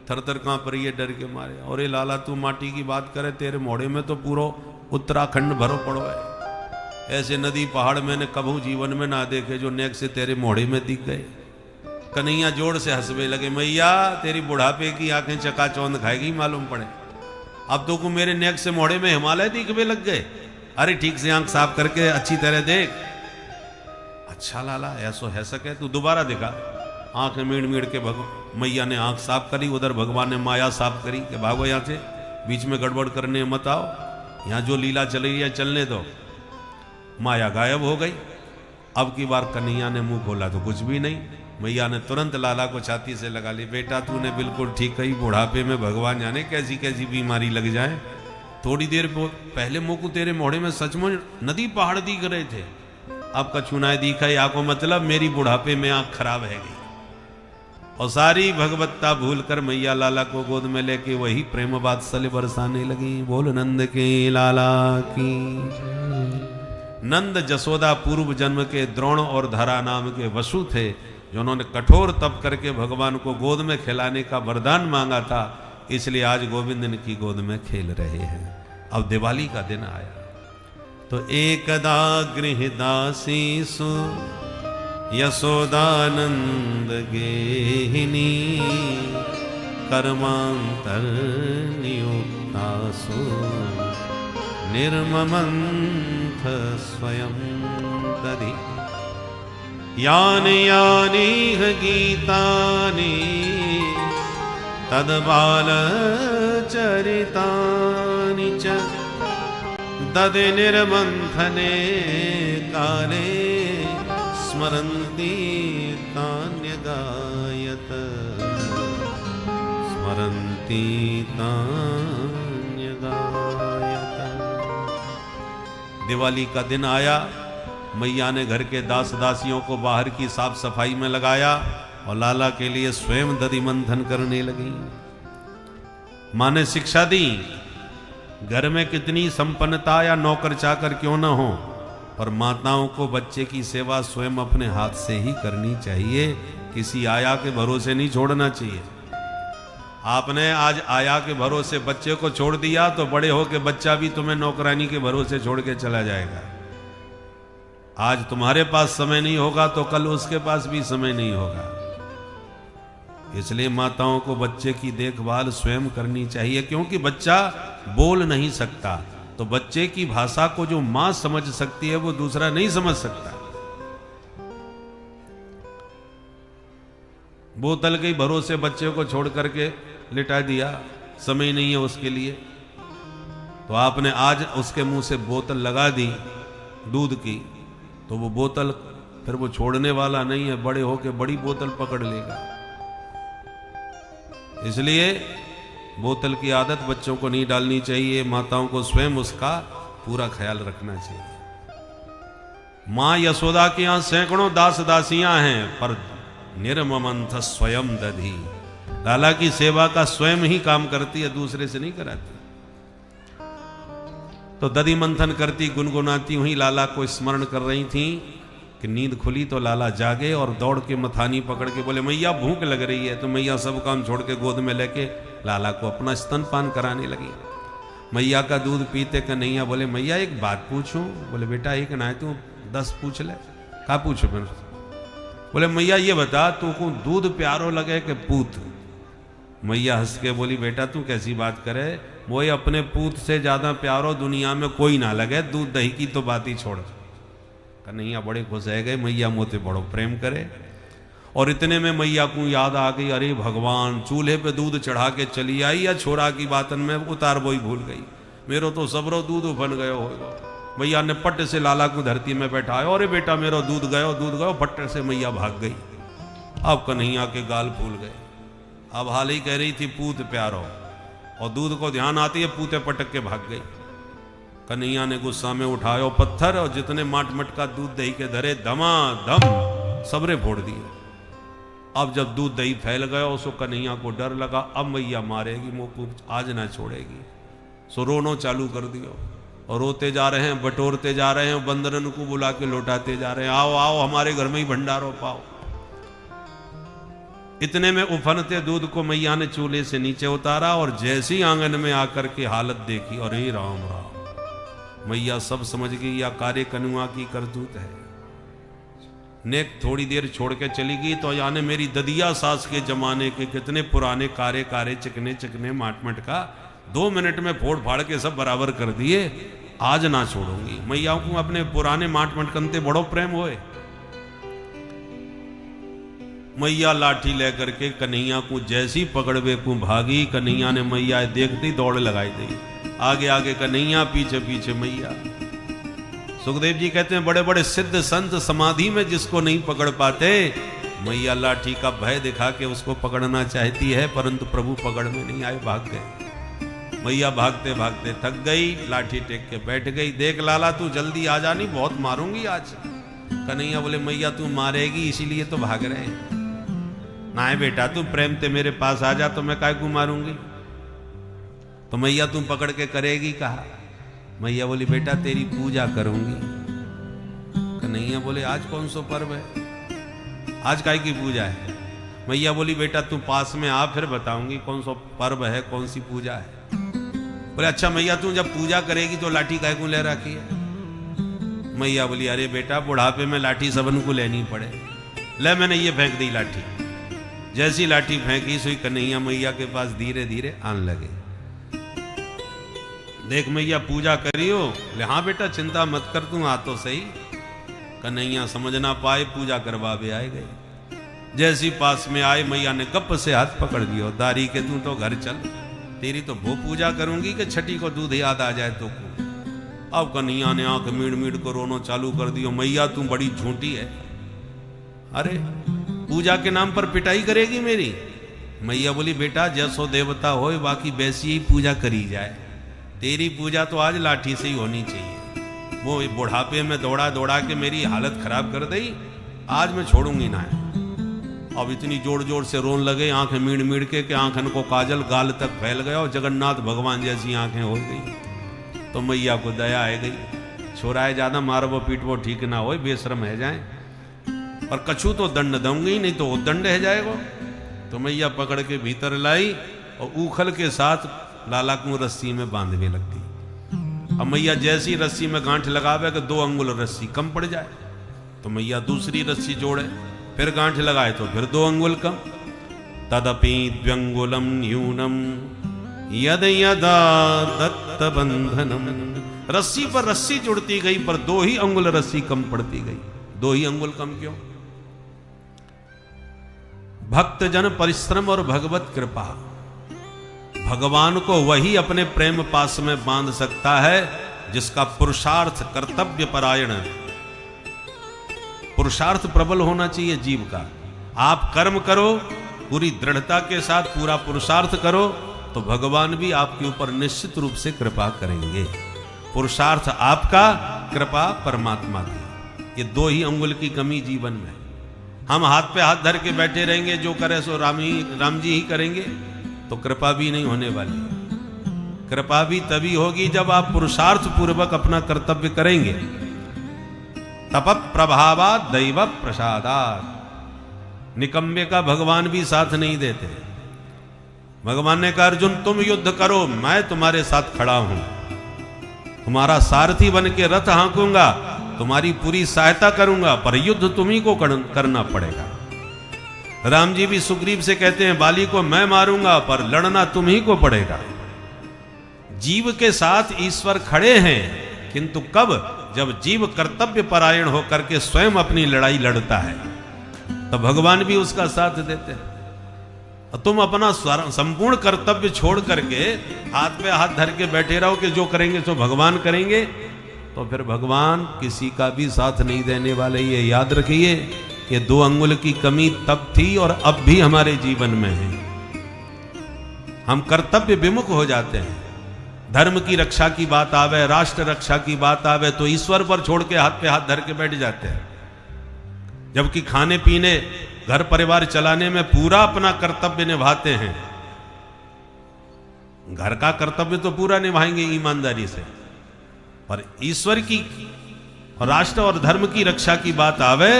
थर थर कांप रही है डर के मारे। और ये लाला तू माटी की बात करे, तेरे मोड़े में तो पूरा उत्तराखंड भरो पड़ो है। ऐसे नदी पहाड़ मैंने कभू जीवन में ना देखे जो नेक से तेरे मोड़े में दिख गए। कन्हैया जोड़ से हंसवे लगे, मैया तेरी बुढ़ापे की आंखें चकाचौंध खाएगी मालूम पड़े। अब तो को मेरे नेक से मोड़े में हिमालय दिखवे लग गए। अरे ठीक से आंख साफ करके अच्छी तरह देख। अच्छा लाला ऐसो है सके, तू दोबारा दिखा। आंख मीड़ मीड़ के मैया ने आंख साफ करी, उधर भगवान ने माया साफ करी कि भागो यहाँ से, बीच में गड़बड़ करने मत आओ, यहाँ जो लीला चल रही है चलने दो। माया गायब हो गई। अब की बार कन्हैया ने मुंह खोला तो कुछ भी नहीं। मैया ने तुरंत लाला को छाती से लगा ली, बेटा तूने बिल्कुल ठीक कही, बुढ़ापे में भगवान जाने कैसी कैसी बीमारी लग जाए। थोड़ी देर पहले मुँह को तेरे मोड़े में सचमुच नदी पहाड़ दिख रहे थे, अब कछुनाए दिखा, या को मतलब मेरी बुढ़ापे में आंख खराब है गई। और सारी भगवत्ता भूल कर मैया लाला को गोद में लेके वही प्रेम वात्सल्य बरसाने लगी। बोल नंद के लाला की। नंद जसोदा पूर्व जन्म के द्रोण और धरा नाम के वसु थे, जिन्होंने कठोर तप करके भगवान को गोद में खिलाने का वरदान मांगा था, इसलिए आज गोविंद की गोद में खेल रहे हैं। अब दिवाली का दिन आया तो एकदा गृहदासी सु यशोदानंद गेहिनी, कर्मांतर नियुक्तासु निर्ममंथ स्वयं दधि। यानि यानि गीतानि तद्बाल चरितानि च दधि निर्मंथने काले स्मरन्ति तान्यगायत, स्मरन्ति तान्यगायत। दिवाली का दिन आया, मैया ने घर के दास दासियों को बाहर की साफ सफाई में लगाया और लाला के लिए स्वयं दधि मंथन करने लगी। माँ ने शिक्षा दी, घर में कितनी संपन्नता या नौकर चाकर क्यों न हो, पर माताओं को बच्चे की सेवा स्वयं अपने हाथ से ही करनी चाहिए, किसी आया के भरोसे नहीं छोड़ना चाहिए। आपने आज आया के भरोसे बच्चे को छोड़ दिया तो बड़े हो के बच्चा भी तुम्हें नौकरानी के भरोसे छोड़ के चला जाएगा। आज तुम्हारे पास समय नहीं होगा तो कल उसके पास भी समय नहीं होगा। इसलिए माताओं को बच्चे की देखभाल स्वयं करनी चाहिए, क्योंकि बच्चा बोल नहीं सकता, तो बच्चे की भाषा को जो मां समझ सकती है वो दूसरा नहीं समझ सकता। बोतल के भरोसे बच्चे को छोड़ करके लिटा दिया, समय नहीं है उसके लिए, तो आपने आज उसके मुंह से बोतल लगा दी दूध की, तो वो बोतल फिर वो छोड़ने वाला नहीं है, बड़े होके बड़ी बोतल पकड़ लेगा। इसलिए बोतल की आदत बच्चों को नहीं डालनी चाहिए, माताओं को स्वयं उसका पूरा ख्याल रखना चाहिए। मां यशोदा के यहां सैकड़ों दास दासियां हैं, पर निर्ममंथ स्वयं दधि, लाला की सेवा का स्वयं ही काम करती है, दूसरे से नहीं कराती। तो दधि मंथन करती गुनगुनाती हुई लाला को स्मरण कर रही थी कि नींद खुली तो लाला जागे और दौड़ के मथानी पकड़ के बोले, मैया भूख लग रही है। तो मैया सब काम छोड़ के गोद में लेके लाला को अपना स्तनपान कराने लगी। मैया का दूध पीते कन्हैया बोले, मैया एक बात पूछूं? बोले, बेटा एक ना है तू 10 पूछ ले। का पूछो मेरे? बोले, मैया ये बता तू को दूध प्यारो लगे कि पूत? मैया हंस के बोली, बेटा तू कैसी बात करे, वो अपने पूत से ज्यादा प्यारो दुनिया में कोई ना लगे, दूध दही की तो बात ही छोड़। कन्हैया बड़े खुश है गए, मैया मोते बड़ो प्रेम करे। और इतने में मैया को याद आ गई, अरे भगवान, चूल्हे पे दूध चढ़ा के चली आई या छोरा की बातन में उतार बोई भूल गई, मेरो तो सबरो दूध बन गयो होगा। मैया ने पट से लाला को धरती में बैठाया, अरे बेटा मेरो दूध गयो, पट्टे से मैया भाग गई। अब कन्हैया के गाल फूल गए। अब हाल ही कह रही थी पूत प्यारो, और दूध को ध्यान आती है, पूते पटक के भाग गई। कन्हैया ने गुस्सा में उठायो पत्थर, और जितने माट मटका दूध दही के धरे धमाधम सबरे फोड़ दिए। अब जब दूध दही फैल गया, उसको कन्हैया को डर लगा, अब मैया मारेगी, मुंह आज ना छोड़ेगी। सो रोनो चालू कर दियो, और रोते जा रहे हैं, बटोरते जा रहे हैं, बंदरन को बुला के लौटाते जा रहे हैं, आओ आओ हमारे घर में ही भंडारो पाओ। इतने में उफनते दूध को मैया ने चूल्हे से नीचे उतारा, और जैसे ही आंगन में आकर के हालत देखी, अरे राम राम, मैया सब समझ गई, या कार्य कनुआ की करतूत है। नेक थोड़ी देर छोड़ के चली गई, तो यानी मेरी ददिया सास के जमाने के कितने पुराने कारे चिकने चिकने माटमट का 2 मिनट में फोड़ फाड़ के सब बराबर कर दिए, आज ना छोड़ूंगी। मैया को अपने पुराने माटमट कंते बड़ो प्रेम होए। मैया लाठी लेकर के कन्हैया को जैसी पकड़वे को भागी, कन्हैया ने मैया देखती दौड़ लगाई दी, आगे आगे कन्हैया, पीछे पीछे मैया। सुखदेव जी कहते हैं, बड़े बड़े सिद्ध संत समाधि में जिसको नहीं पकड़ पाते, मैया लाठी का भय दिखा के उसको पकड़ना चाहती है, परंतु प्रभु पकड़ में नहीं आए, भाग गए। मैया भागते भागते थक गई, लाठी टेक के बैठ गई। देख लाला तू जल्दी आ जानी, बहुत मारूंगी आज। कन्हैया बोले, मैया तू मारेगी इसीलिए तो भाग रहे हैं। ना है बेटा, तू प्रेम ते मेरे पास आ जा, तो मैं काय को मारूंगी। तो मैया तू पकड़ के करेगी, कहा। मैया बोली, बेटा तेरी पूजा करूंगी। कन्हैया बोले, आज कौन सा पर्व है, आज काय की पूजा है। मैया बोली, बेटा तू पास में आ, फिर बताऊंगी कौन सा पर्व है, कौन सी पूजा है। बोले, अच्छा मैया तू जब पूजा करेगी तो लाठी काय को ले रखी है। मैया बोली, अरे बेटा बुढ़ापे में लाठी सबन को लेनी पड़े, ले मैंने ये फेंक दी लाठी। जैसी लाठी फेंकी, सोई कन्हैया मैया के पास धीरे धीरे आने लगे। देख मैया पूजा करियो। ले हाँ बेटा चिंता मत कर, तू आ तो सही। कन्हैया समझ ना पाए, पूजा करवावे आए गए। जैसी पास में आए, मैया ने गप से हाथ पकड़ दियो, दारी के तू तो घर चल, तेरी तो वो पूजा करूंगी कि छठी को दूध याद आ जाए तो को। अब कन्हैया ने आंख मीड़ मीड़ को रोनो चालू कर दियो, मैया तू बड़ी झूठी है, अरे पूजा के नाम पर पिटाई करेगी मेरी। मैया बोली, बेटा जैसो देवता हो बाकी वैसी ही पूजा करी जाए, तेरी पूजा तो आज लाठी से ही होनी चाहिए। वो बुढ़ापे में दौड़ा दौड़ा के मेरी हालत खराब कर दी, आज मैं छोड़ूंगी ना। अब इतनी जोर जोर से रोन लगे, आंखें मीड़ मीड़ के आंखन को काजल गाल तक फैल गया, और जगन्नाथ भगवान जैसी आंखें हो गई। तो मैया को दया आ गई, छोराए ज्यादा मारवो पीटवो ठीक ना हो, बेशरम है जाए, और कछू तो दंड दूंगी, नहीं तो वो दंड है जाएगा। तो मैया पकड़ के भीतर लाई, और उखल के साथ लाला को रस्सी में बांधने लगती। अब मैया जैसी रस्सी में गांठ लगावे कि 2 अंगुल रस्सी कम पड़ जाए, तो मैया दूसरी रस्सी जोड़े, फिर गांठ लगाए तो फिर 2 अंगुल कम। तदपि द्व्यंगुलम न्यूनम यद यदा दत्त बंधनम। रस्सी पर रस्सी जुड़ती गई, पर 2 ही अंगुल रस्सी कम पड़ती गई। 2 ही अंगुल कम क्यों? भक्त जन परिश्रम और भगवत कृपा। भगवान को वही अपने प्रेम पास में बांध सकता है जिसका पुरुषार्थ कर्तव्य परायण, पुरुषार्थ प्रबल होना चाहिए जीव का। आप कर्म करो पूरी दृढ़ता के साथ, पूरा पुरुषार्थ करो, तो भगवान भी आपके ऊपर निश्चित रूप से कृपा करेंगे। पुरुषार्थ आपका, कृपा परमात्मा की। ये 2 ही अंगुल की कमी जीवन में। हम हाथ पे हाथ धर के बैठे रहेंगे, जो करे सो राम जी ही करेंगे, तो कृपा भी नहीं होने वाली। कृपा भी तभी होगी जब आप पुरुषार्थ पूर्वक अपना कर्तव्य करेंगे। तप प्रभावात दैव प्रसादात। निकम्मे का भगवान भी साथ नहीं देते। भगवान ने कहा, अर्जुन तुम युद्ध करो, मैं तुम्हारे साथ खड़ा हूं, तुम्हारा सारथी बन के रथ हाँकूंगा, तुम्हारी पूरी सहायता करूंगा, पर युद्ध तुम्ही को करना पड़ेगा। राम जी भी सुग्रीव से कहते हैं बाली को मैं मारूंगा पर लड़ना तुम ही को पड़ेगा। जीव के साथ ईश्वर खड़े हैं, किंतु कब? जब जीव कर्तव्य परायण होकर के स्वयं अपनी लड़ाई लड़ता है तो भगवान भी उसका साथ देते हैं। तुम अपना संपूर्ण कर्तव्य छोड़ करके हाथ पे हाथ धर के बैठे रहो कि जो करेंगे सो भगवान करेंगे, तो फिर भगवान किसी का भी साथ नहीं देने वाले। ये याद रखिए कि 2 अंगुल की कमी तब थी और अब भी हमारे जीवन में है। हम कर्तव्य विमुख हो जाते हैं। धर्म की रक्षा की बात आवे, राष्ट्र रक्षा की बात आवे तो ईश्वर पर छोड़ के हाथ पे हाथ धर के बैठ जाते हैं, जबकि खाने पीने घर परिवार चलाने में पूरा अपना कर्तव्य निभाते हैं। घर का कर्तव्य तो पूरा निभाएंगे ईमानदारी से, पर ईश्वर की और राष्ट्र और धर्म की रक्षा की बात आवे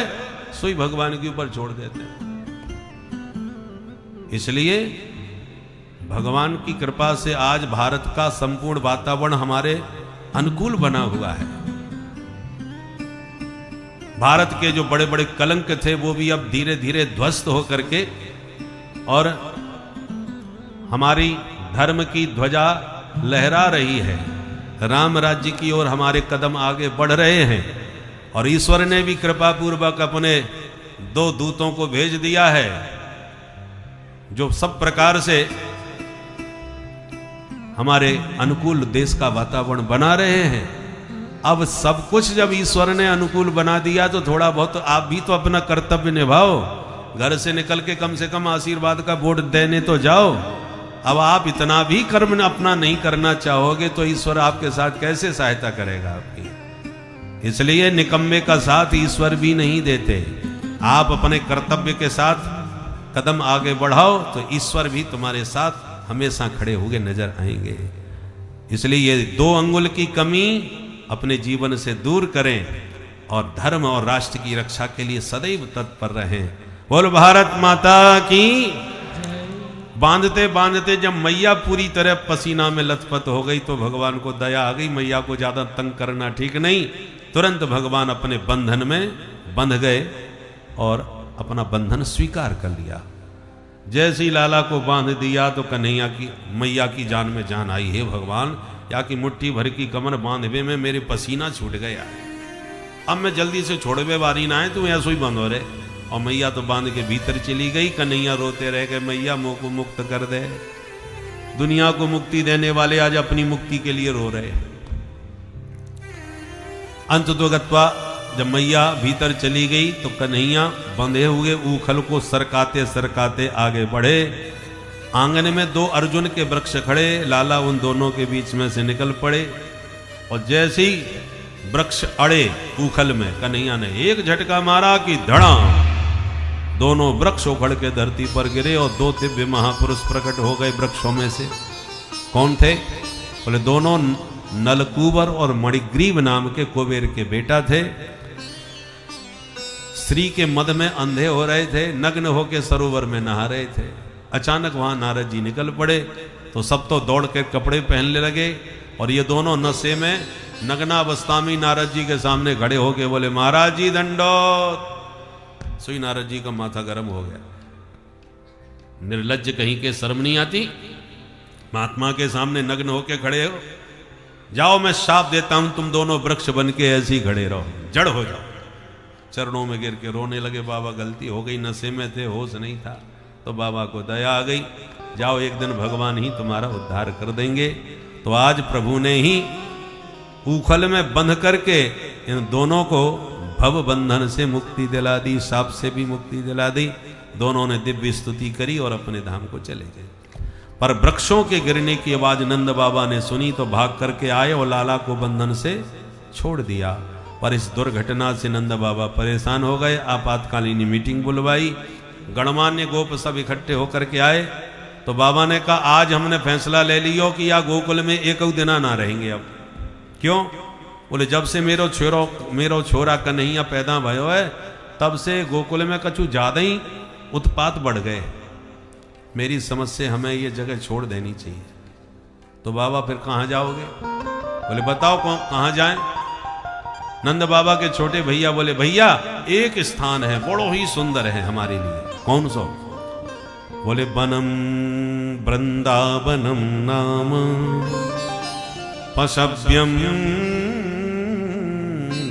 सोई भगवान के ऊपर छोड़ देते हैं। इसलिए भगवान की कृपा से आज भारत का संपूर्ण वातावरण हमारे अनुकूल बना हुआ है। भारत के जो बड़े बड़े कलंक थे वो भी अब धीरे धीरे ध्वस्त होकर के और हमारी धर्म की ध्वजा लहरा रही है। राम राज्य की ओर हमारे कदम आगे बढ़ रहे हैं और ईश्वर ने भी कृपा पूर्वक अपने 2 दूतों को भेज दिया है जो सब प्रकार से हमारे अनुकूल देश का वातावरण बना रहे हैं। अब सब कुछ जब ईश्वर ने अनुकूल बना दिया तो थोड़ा बहुत आप भी तो अपना कर्तव्य निभाओ। घर से निकल के कम से कम आशीर्वाद का वोट देने तो जाओ। अब आप इतना भी कर्म अपना नहीं करना चाहोगे तो ईश्वर आपके साथ कैसे सहायता करेगा आपकी। इसलिए निकम्मे का साथ ईश्वर भी नहीं देते। आप अपने कर्तव्य के साथ कदम आगे बढ़ाओ तो ईश्वर भी तुम्हारे साथ हमेशा खड़े हुए नजर आएंगे। इसलिए ये 2 अंगुल की कमी अपने जीवन से दूर करें और धर्म और राष्ट्र की रक्षा के लिए सदैव तत्पर रहें। बोल भारत माता की। बांधते बांधते जब मैया पूरी तरह पसीना में लथपथ हो गई तो भगवान को दया आ गई। मैया को ज्यादा तंग करना ठीक नहीं। तुरंत भगवान अपने बंधन में बंध गए और अपना बंधन स्वीकार कर लिया। जैसे ही लाला को बांध दिया तो कन्हैया की मैया की जान में जान आई। हे भगवान, या कि मुट्ठी भर की कमर बांधवे में मेरे पसीना छूट गया, अब मैं जल्दी से छोड़वे वारी ना है, तू ऐसा ही बंद हो रहे। और मैया तो बांध के भीतर चली गई। कन्हैया रोते रह गए, मैया मुँह को मुक्त कर दे। दुनिया को मुक्ति देने वाले आज अपनी मुक्ति के लिए रो रहे। अंत तो गत्वा जब मैया भीतर चली गई तो कन्हैया बंधे हुए ऊखल को सरकाते सरकाते आगे बढ़े। आंगन में 2 अर्जुन के वृक्ष खड़े, लाला उन दोनों के बीच में से निकल पड़े और जैसे ही वृक्ष अड़े ऊखल में कन्हैया ने एक झटका मारा कि धड़ा, दोनों वृक्ष उखड़ के धरती पर गिरे और 2 दिव्य महापुरुष प्रकट हो गए वृक्षों में से। कौन थे? बोले दोनों नलकूबर और मणिग्रीव नाम के कुबेर के बेटा थे। स्त्री के मद में अंधे हो रहे थे, नग्न होके सरोवर में नहा रहे थे। अचानक वहां नारद जी निकल पड़े तो सब तो दौड़ के कपड़े पहनने लगे और ये दोनों नशे में नग्नावस्था में नारद जी के सामने खड़े होके बोले महाराज जी दंडोत। सोई नारद जी का माथा गर्म हो गया। निर्लज्ज कहीं के शर्म नहीं आती, महात्मा के सामने नग्न होके खड़े हो। जाओ मैं शाप देता हूं, तुम दोनों वृक्ष बन के ऐसे ही खड़े रहो, जड़ हो जाओ। चरणों में गिर के रोने लगे। बाबा गलती हो गई, नशे में थे, होश नहीं था। तो बाबा को दया आ गई, जाओ एक दिन भगवान ही तुम्हारा उद्धार कर देंगे। तो आज प्रभु ने ही ऊखल में बंध करके इन दोनों को भव बंधन से मुक्ति दिला दी, शाप से भी मुक्ति दिला दी। दोनों ने दिव्य स्तुति करी और अपने धाम को चले गए। पर वृक्षों के गिरने की आवाज नंद बाबा ने सुनी तो भाग करके आए और लाला को बंधन से छोड़ दिया। पर इस दुर्घटना से नंद बाबा परेशान हो गए। आपातकालीन मीटिंग बुलवाई, गणमान्य गोप सब इकट्ठे होकर के आए। तो बाबा ने कहा आज हमने फैसला ले लियो कि या गोकुल में एक दिना ना रहेंगे। अब क्यों? बोले जब से मेरो छोरा कन्हैया पैदा भयो है तब से गोकुल में कछु ज्यादा ही उत्पात बढ़ गए। मेरी समझ से हमें ये जगह छोड़ देनी चाहिए। तो बाबा फिर कहाँ जाओगे? बोले बताओ कहाँ जाएं? नंद बाबा के छोटे भैया बोले भैया एक स्थान है, बड़ो ही सुंदर है हमारे लिए, कौन सा? बोले वनम वृंदावनम नाम पशव्यम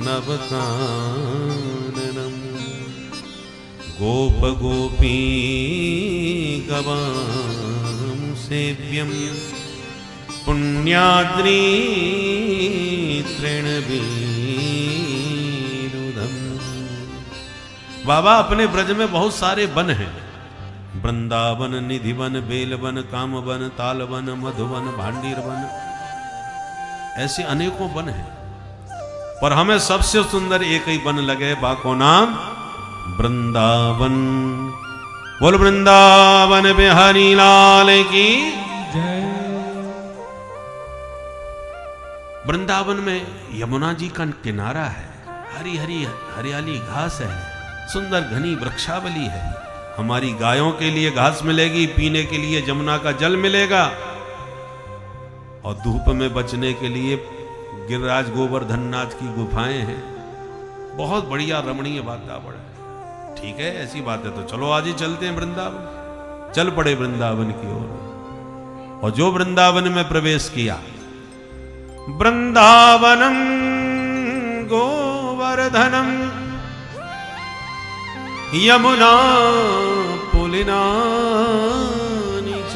नवकाननम गोप गोपी गवाम सेव्यम पुण्याद्री तृणवीरुदम। बाबा अपने ब्रज में बहुत सारे वन हैं, वृंदावन, निधिवन, बेलवन, कामवन, तालवन, मधुवन, भांडीरवन, ऐसे अनेकों वन हैं। पर हमें सबसे सुंदर एक ही वन लगे, बाको नाम वृंदावन। बोल वृंदावन बिहारी लाल की जय। वृंदावन में यमुना जी का किनारा है, हरी हरी हरियाली घास है, सुंदर घनी वृक्षावली है। हमारी गायों के लिए घास मिलेगी, पीने के लिए जमुना का जल मिलेगा, और धूप में बचने के लिए गिरिराज गोवर्धन नाथ की गुफाएं हैं। बहुत बढ़िया रमणीय वातावरण है। ठीक है, ऐसी बात है तो चलो आज ही चलते हैं वृंदावन। चल पड़े वृंदावन की ओर, और जो वृंदावन में प्रवेश किया, वृंदावनम गोवर्धनम यमुना पुलिनानि च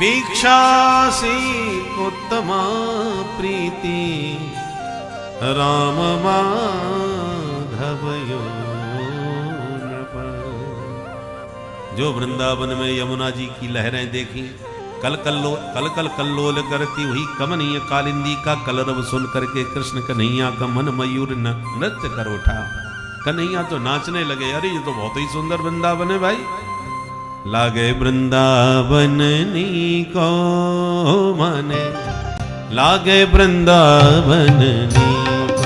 वीक्षासि उत्तमा प्रीति राम माधवयो नृप। जो वृंदावन में यमुना जी की लहरें देखी, कल कल्लोल करती हुई कमनीय कालिंदी का कलरव सुन करके कृष्ण कन्हैया का मन मयूर नृत्य कर उठा। कन्हैया तो नाचने लगे, अरे ये तो बहुत ही सुंदर वृंदावन है भाई। लागे वृंदावन नी को माने, लागे वृंदावन नी को,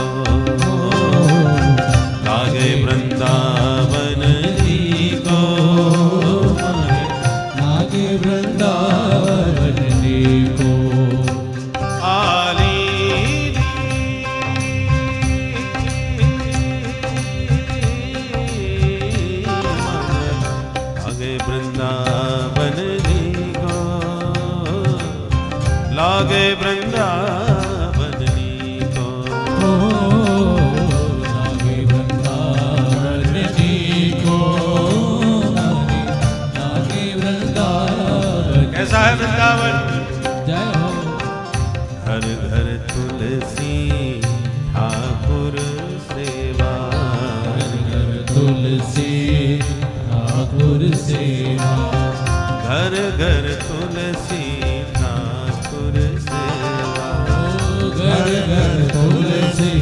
लागे वृंदावन नी को माने, लागे वृंदावन नी को। लागे वृंदावन नी को, लागे वृंदावन नी को, लागे वृंदावन। कैसा है वृंदावन? जय हो। हर घर तुलसी ठाकुर सेवा, हर घर तुलसी ठाकुर सेवा, घर घर तुलसी ठाकुर सेवा, घर घर तुलसी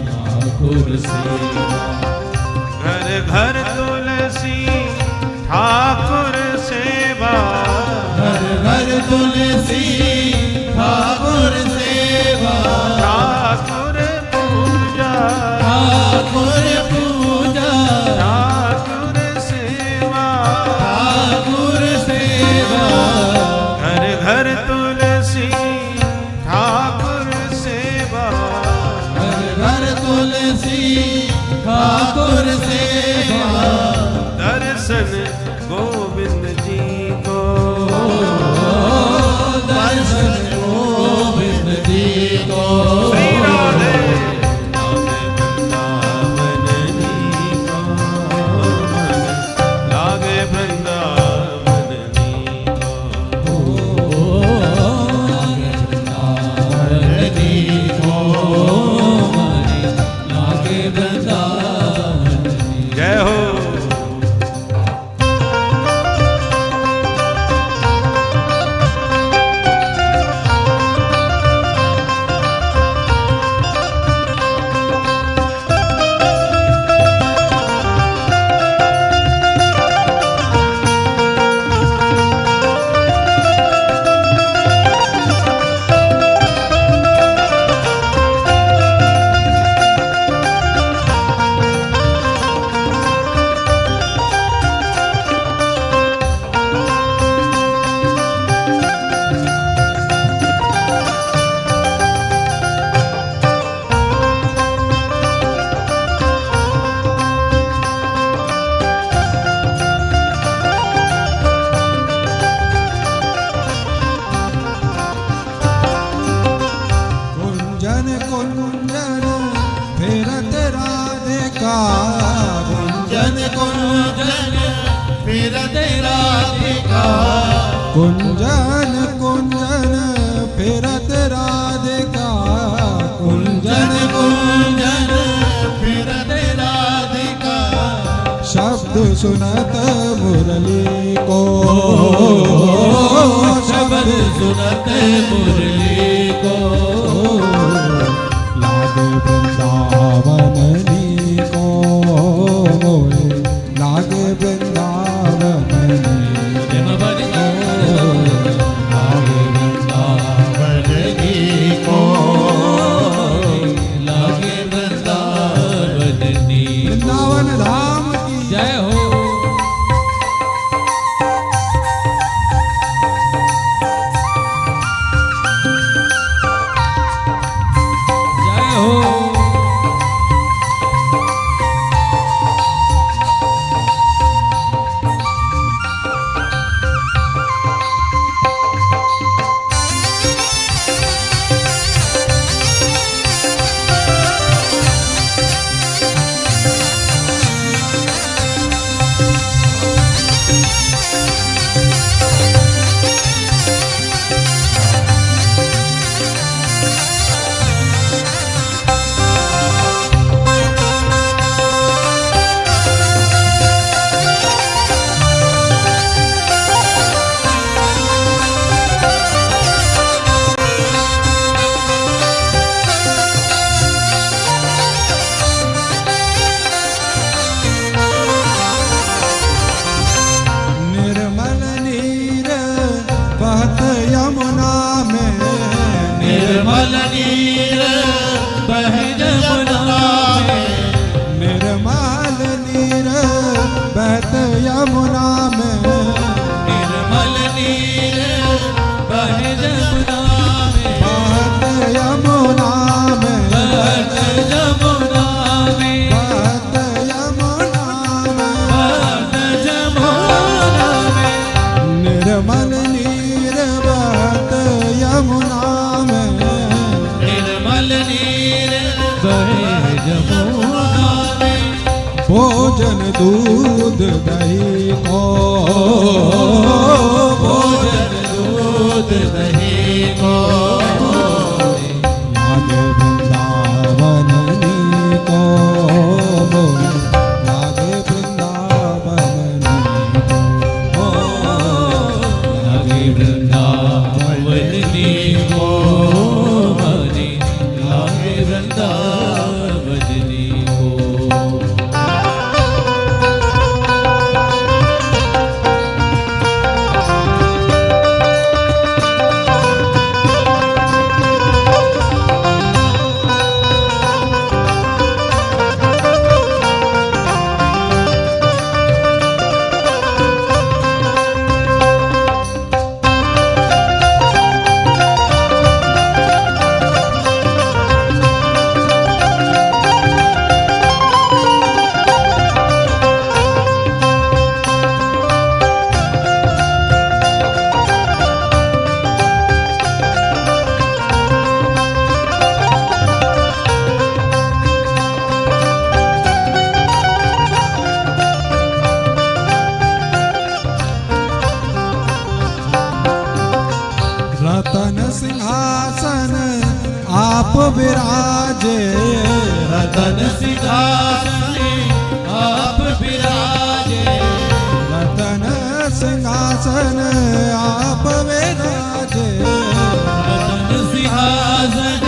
ठाकुर सेवा, घर घर तुलसी ठाकुर सेवा, घर घर तुलसी ठाकुर सेवा, ठाकुर पूजा, ठाकुर पूजा, ठाकुर सेवा, ठाकुर सेवा, घर घर तुलसी ठाकुर सेवा, घर घर तुलसी ठाकुर सेवा, दर्शन गोविंद जी को, दर्शन कुंजन कुंजन फिरत राधिका कुंजन कुंजन फिरत राधिका शब्द सुनत मुरली को शब्द सुनत मुरली को लागे वृंदावन नी को मोहे लागे वृंदावन नी लागे वृंदावन नी को लागे वृंदावन नी वृंदावन धाम की जय हो। जय हो। निर्मल नीर बहत यमुना में निर्मल नीर बह जमुना में निर्मल नीर बहत यमुना में निर्मल नीर बह जमुना में बहत यमुना में बहत जमुना में बहत यमुना में बहत जमुना में निर्मल नीर बहत यमुना में निर्मल नीर बह जमुना में भोजन दूध दही को भोजन दूध दही को लागे वृंदावन नी को लागे वृंदावन नी को लागे वृंदावन नी को मने लागे वृंदावन नी को। रतन सिंहासन आप विराजे रतन सिंहासन आप विराजे रतन सिंहासन आप विराजे रतन सिंहासन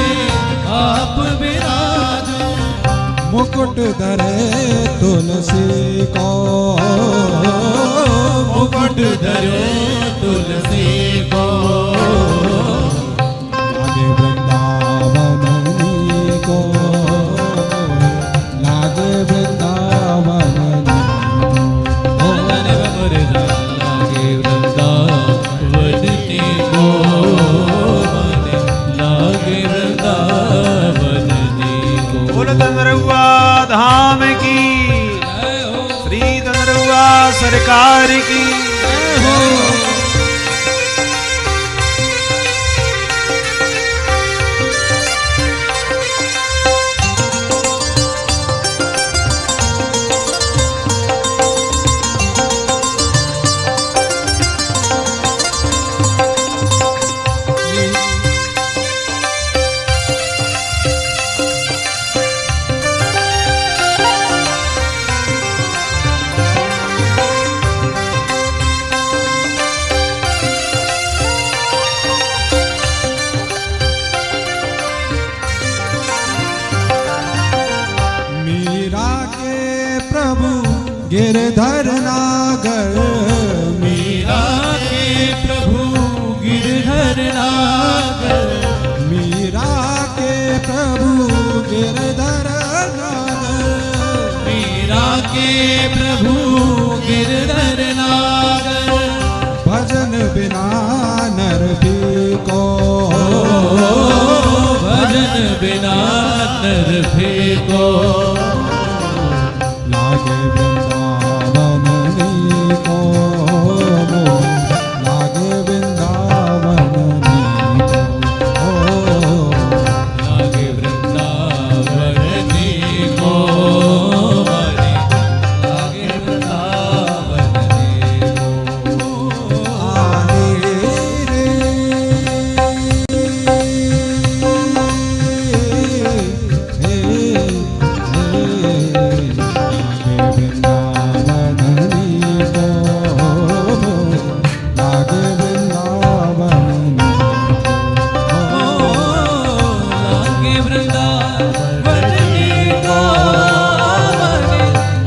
आप विराजे मुकुट धरे तुलसी को मुकुट धरो तुलसी को लागे वृंदावन नी को लागे वृंदावन नी को लागे वृंदावन नी को मने लागे वृंदावन नी को। बोल धनरुआ धाम की जय हो। श्री धनरुआ सरकार की जय हो। गिरधर नागर मीरा के प्रभु गिरधर नागर, मीरा के प्रभु गिरधर नागर, मीरा के प्रभु गिरधर नागर, भजन बिना नर भी को, भजन बिना नर भी को, लागे वृंदावन नीको, लागे वृंदावन नीको,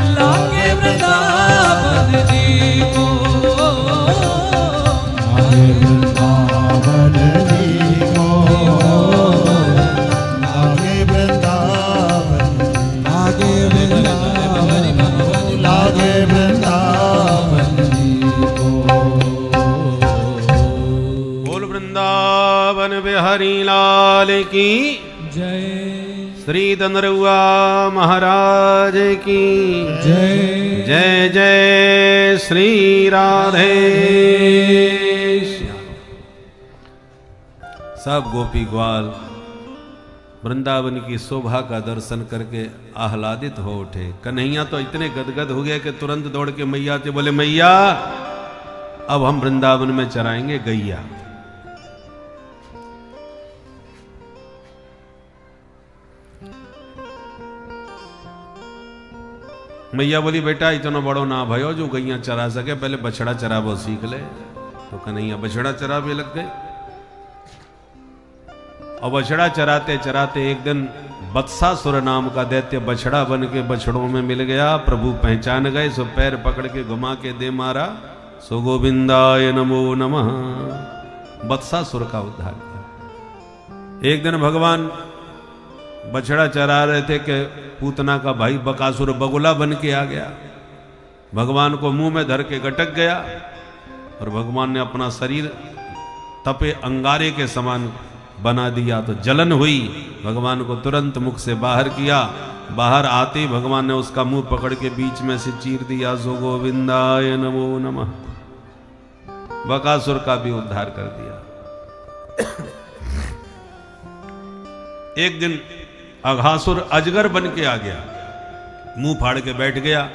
लागे वृंदावन नीको, लागे वृंदावन नीको, आने रे लागे वृंदावन नीको, लागे वृंदावन नीको, बोल वृंदावन बिहारी लाल की जय श्री दनरुआ महाराज की जय जय जय श्री राधे। सब गोपी ग्वाल वृंदावन की शोभा का दर्शन करके आह्लादित हो उठे। कन्हैया तो इतने गदगद हो गए कि तुरंत दौड़ के मैया से बोले, मैया अब हम वृंदावन में चराएंगे गैया। मैया बोली, बेटा इतना बड़ो ना भयो जो गैया चरा सके, पहले बछड़ा चराबो सीख ले। तो कन्हैया बछड़ा चराबे लग गए। और बछड़ा चराते चराते एक दिन बत्सासुर नाम का दैत्य बछड़ा बन के बछड़ों में मिल गया। प्रभु पहचान गए, सो पैर पकड़ के घुमा के दे मारा, सो गोविंदाय नमो नमः। बत्सासुर का उद्धार किया। एक दिन भगवान बछड़ा चरा रहे थे कि पूतना का भाई बकासुर बगुला बन के आ गया। भगवान को मुंह में धर के गटक गया और भगवान ने अपना शरीर तपे अंगारे के समान बना दिया। तो जलन हुई, भगवान को तुरंत मुख से बाहर किया। बाहर आते ही भगवान ने उसका मुंह पकड़ के बीच में से चीर दिया, सो गोविंदाय नमो नमः। बकासुर का भी उद्धार कर दिया। एक दिन अघासुर अजगर बन के आ गया, मुंह फाड़ के बैठ गया।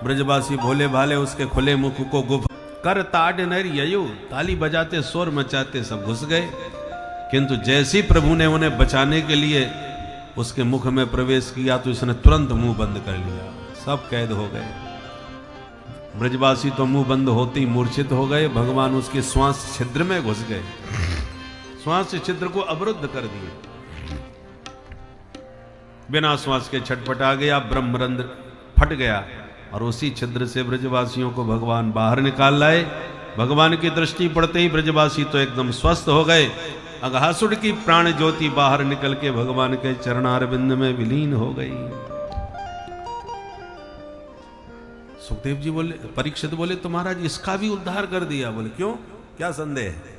ब्रजवासी भोले भाले उसके खुले मुख को गुफ कर ताड़ नर ययु, ताली बजाते शोर मचाते सब घुस गए। किंतु जैसी प्रभु ने उन्हें बचाने के लिए उसके मुख में प्रवेश किया तो इसने तुरंत मुंह बंद कर लिया, सब कैद हो गए। ब्रजवासी तो मुंह बंद होते ही मूर्छित हो गए। भगवान उसके श्वास छिद्र में घुस गए, श्वास छिद्र को अवरुद्ध कर दिए। बिना श्वास के छटपटा गया, ब्रह्मरंध्र फट गया और उसी छिद्र से ब्रजवासियों को भगवान बाहर निकाल लाए। भगवान की दृष्टि पड़ते ही ब्रजवासी तो एकदम स्वस्थ हो गए। अघासुर की प्राण ज्योति बाहर निकल के भगवान के चरणारविंद में विलीन हो गई। सुखदेव जी बोले, परीक्षित बोले, तो महाराज इसका भी उद्धार कर दिया। बोले क्यों, क्या संदेह है?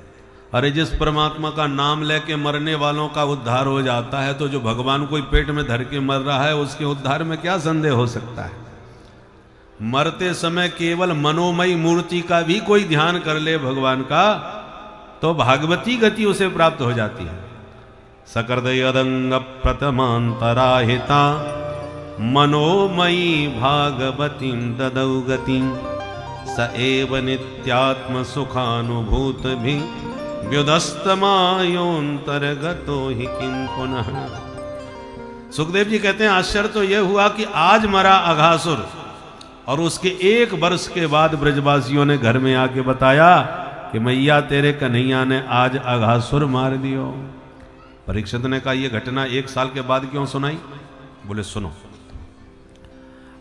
अरे जिस परमात्मा का नाम लेके मरने वालों का उद्धार हो जाता है, तो जो भगवान कोई पेट में धर के मर रहा है उसके उद्धार में क्या संदेह हो सकता है? मरते समय केवल मनोमयी मूर्ति का भी कोई ध्यान कर ले भगवान का, तो भागवती गति उसे प्राप्त हो जाती है। सकर्दयदंग प्रथमांतराहिता मनोमयी भागवती ददौ गति, स एव नित्यात्म सुखानुभूत भी व्युदस्तमायोंतर्गतो हि किं पुनः। सुखदेव जी कहते हैं आश्चर्य तो यह हुआ कि आज मरा अघासुर और उसके 1 वर्ष के बाद ब्रजवासियों ने घर में आके बताया कि मैया तेरे कन्हैया ने आज अघासुर मार दियो। परीक्षित ने कहा यह घटना 1 साल के बाद क्यों सुनाई? बोले सुनो,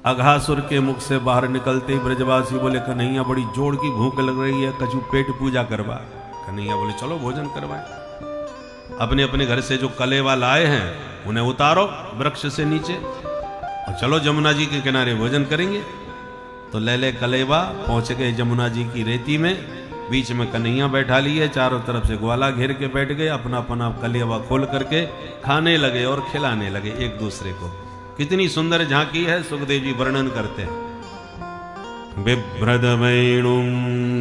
अघासुर के मुख से बाहर निकलते ही ब्रजवासी बोले कन्हैया बड़ी जोर की भूख लग रही है, कछु पेट पूजा करवा। कन्हैया बोले चलो भोजन करवाएं। अपने अपने घर से जो कलेवा लाए हैं उन्हें उतारो वृक्ष से नीचे और चलो जमुना जी के किनारे भोजन करेंगे। तो ले कलेवा पहुंच गए जमुना जी की रेती में, बीच में कन्हैया बैठा लिए, चारों तरफ से ग्वाला घेर के बैठ गए, अपना अपना कलेवा खोल करके खाने लगे और खिलाने लगे एक दूसरे को। कितनी सुंदर झांकी है, सुखदेव जी वर्णन करते हैं। बिभ्रद वेणुं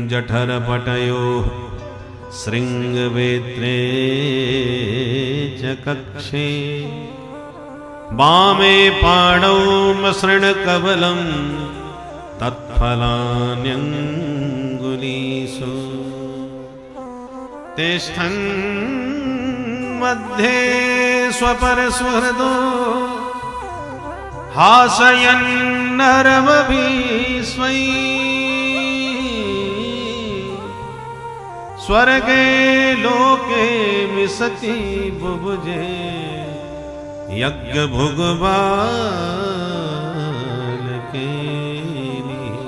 जठर पटयो श्रृंग वेत्रे च कक्षे वामे पाणौ मसृण कबलं तत्फलान्यंगुलीषु तिष्ठन् मध्ये स्वपर सुहृदो हासयन्नरमभिस्वै स्वर्गे लोके मिसति बुभुजे यज्ञ भुगवाल के लिए।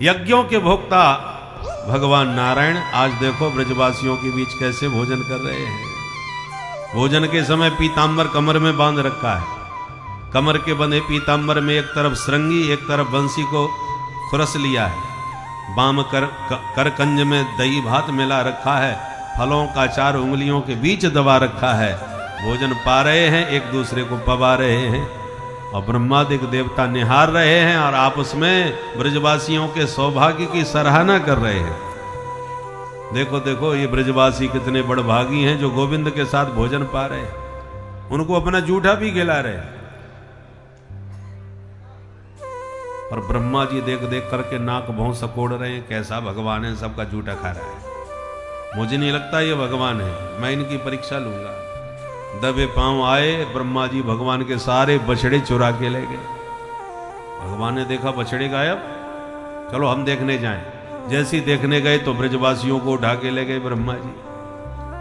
यज्ञों के भोक्ता भगवान नारायण आज देखो ब्रजवासियों के बीच कैसे भोजन कर रहे हैं। भोजन के समय पीताम्बर कमर में बांध रखा है। कमर के बंधे पीताम्बर में एक तरफ श्रृंगी एक तरफ बंसी को खुरस लिया है। बाम करकंज में दही भात मिला रखा है। फलों का 4 उंगलियों के बीच दबा रखा है। भोजन पा रहे हैं, एक दूसरे को पवा रहे हैं और ब्रह्मादिक देवता निहार रहे हैं और आपस में ब्रजवासियों के सौभाग्य की सराहना कर रहे हैं। देखो देखो ये ब्रजवासी कितने बड़भागी हैं जो गोविंद के साथ भोजन पा रहे हैं, उनको अपना जूठा भी खिला रहे हैं। और ब्रह्मा जी देख देख करके नाक भौं सकोड़ रहे हैं, कैसा भगवान है, सबका जूठा खा रहा है। मुझे नहीं लगता ये भगवान है, मैं इनकी परीक्षा लूंगा। दबे पांव आए ब्रह्मा जी, भगवान के सारे बछड़े चुरा के ले गए। भगवान ने देखा बछड़े गायब, चलो हम देखने जाएं। जैसे ही देखने गए तो ब्रजवासियों को उठा के ले गए ब्रह्मा जी।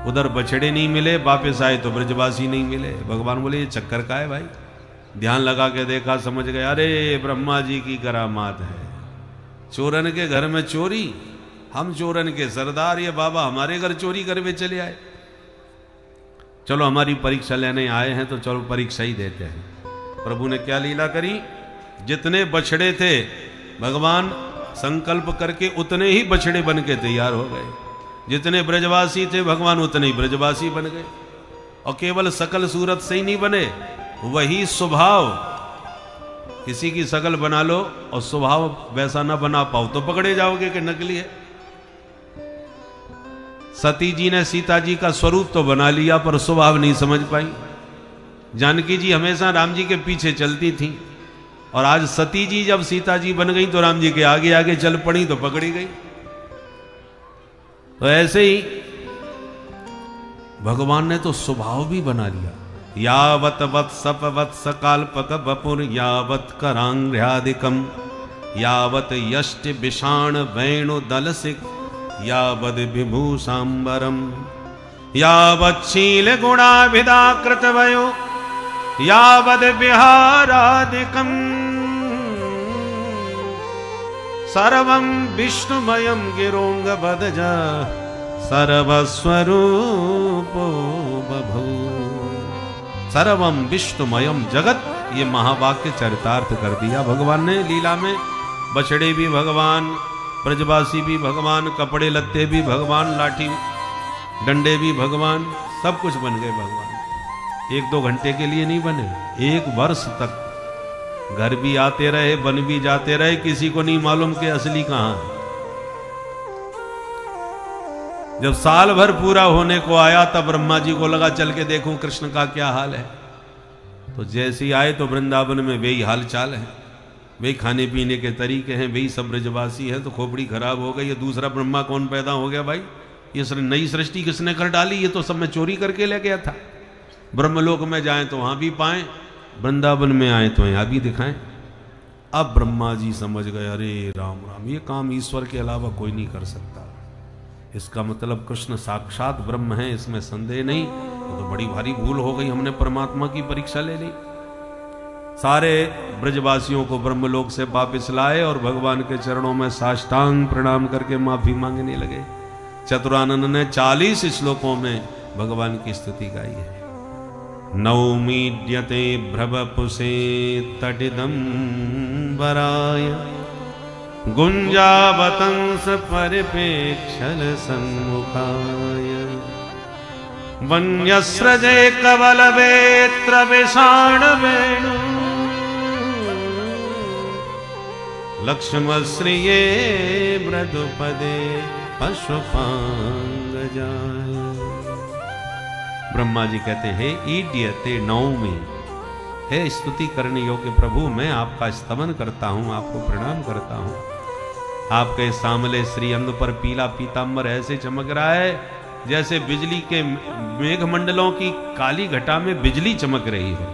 उधर बछड़े नहीं मिले, वापस आए तो ब्रजवासी नहीं मिले। भगवान बोले ये चक्कर का है भाई। ध्यान लगा के देखा, समझ गए अरे ब्रह्मा जी की करामात है। चोरन के घर में चोरी, हम चोरन के सरदार, ये बाबा हमारे घर चोरी करके चले आए। चलो हमारी परीक्षा लेने आए हैं तो चलो परीक्षा ही देते हैं। प्रभु ने क्या लीला करी, जितने बछड़े थे भगवान संकल्प करके उतने ही बछड़े बन के तैयार हो गए। जितने ब्रजवासी थे भगवान उतने ही ब्रजवासी बन गए। और केवल सकल सूरत से ही नहीं बने, वही स्वभाव। किसी की शकल बना लो और स्वभाव वैसा ना बना पाओ तो पकड़े जाओगे कि नकली है। सती जी ने सीता जी का स्वरूप तो बना लिया पर स्वभाव नहीं समझ पाई। जानकी जी हमेशा राम जी के पीछे चलती थी और आज सती जी जब सीता जी बन गई तो राम जी के आगे आगे चल पड़ी तो पकड़ी गई। तो ऐसे ही भगवान ने तो स्वभाव भी बना लिया। यावत वत्सप वत्स काल्पक वपुर यावत करांग्र्यादिकम यावत यष्टि विषाण वेणु दलसिक यावद विभूषांबरम यावत शील गुणाभिदाकृत वयो यावद विहारादिकम सर्वं विष्णुमयं गिरोंग बदजा सर्वस्वरूपो बभू। सर्वं विष्णुमयम जगत, ये महावाक्य चरितार्थ कर दिया भगवान ने लीला में। बछड़े भी भगवान, ब्रजवासी भी भगवान, कपड़े लत्ते भी भगवान, लाठी डंडे भी भगवान, सब कुछ बन गए भगवान। 1-2 घंटे के लिए नहीं बने, 1 वर्ष तक घर भी आते रहे, बन भी जाते रहे, किसी को नहीं मालूम कि असली कहां है। जब साल भर पूरा होने को आया तब ब्रह्मा जी को लगा चल के देखूं कृष्ण का क्या हाल है। तो जैसे ही आए तो वृंदावन में वही हाल चाल है, वही खाने पीने के तरीके हैं, वही सब ब्रजवासी है। तो खोपड़ी खराब हो गई, ये दूसरा ब्रह्मा कौन पैदा हो गया भाई? ये नई सृष्टि किसने कर डाली? ये तो सब मैं चोरी करके ले गया था। ब्रह्मलोक में जाएं तो वहां भी पाएं, वृंदावन में आए तो यहाँ भी दिखाएं। अब ब्रह्मा जी समझ गए अरे राम राम, ये काम ईश्वर के अलावा कोई नहीं कर सकता। इसका मतलब कृष्ण साक्षात ब्रह्म है, इसमें संदेह नहीं। तो बड़ी भारी भूल हो गई, हमने परमात्मा की परीक्षा ले ली। सारे ब्रजवासियों को ब्रह्मलोक से वापस लाए और भगवान के चरणों में साष्टांग प्रणाम करके माफी मांगने लगे। चतुरानंद ने 40 श्लोकों में भगवान की स्तुति गाई है। नौमीड्यते भ्रवपुषे तटिदम्बराय गुंजावतंस परिपेक्षल सन्मुखाय वन्यस्रजे कवलवेत्र विषाण वेणु लक्ष्मश्रिये मृदुपदे पशुपांगजाय। ब्रह्मा जी कहते हैं ईड्यते नौमी, हे स्तुति करने योग्य प्रभु, मैं आपका स्तवन करता हूँ, आपको प्रणाम करता हूँ। आपके सामले श्री अंग पर पीला पीतांबर ऐसे चमक रहा है जैसे बिजली के मेघमंडलों की काली घटा में बिजली चमक रही हो।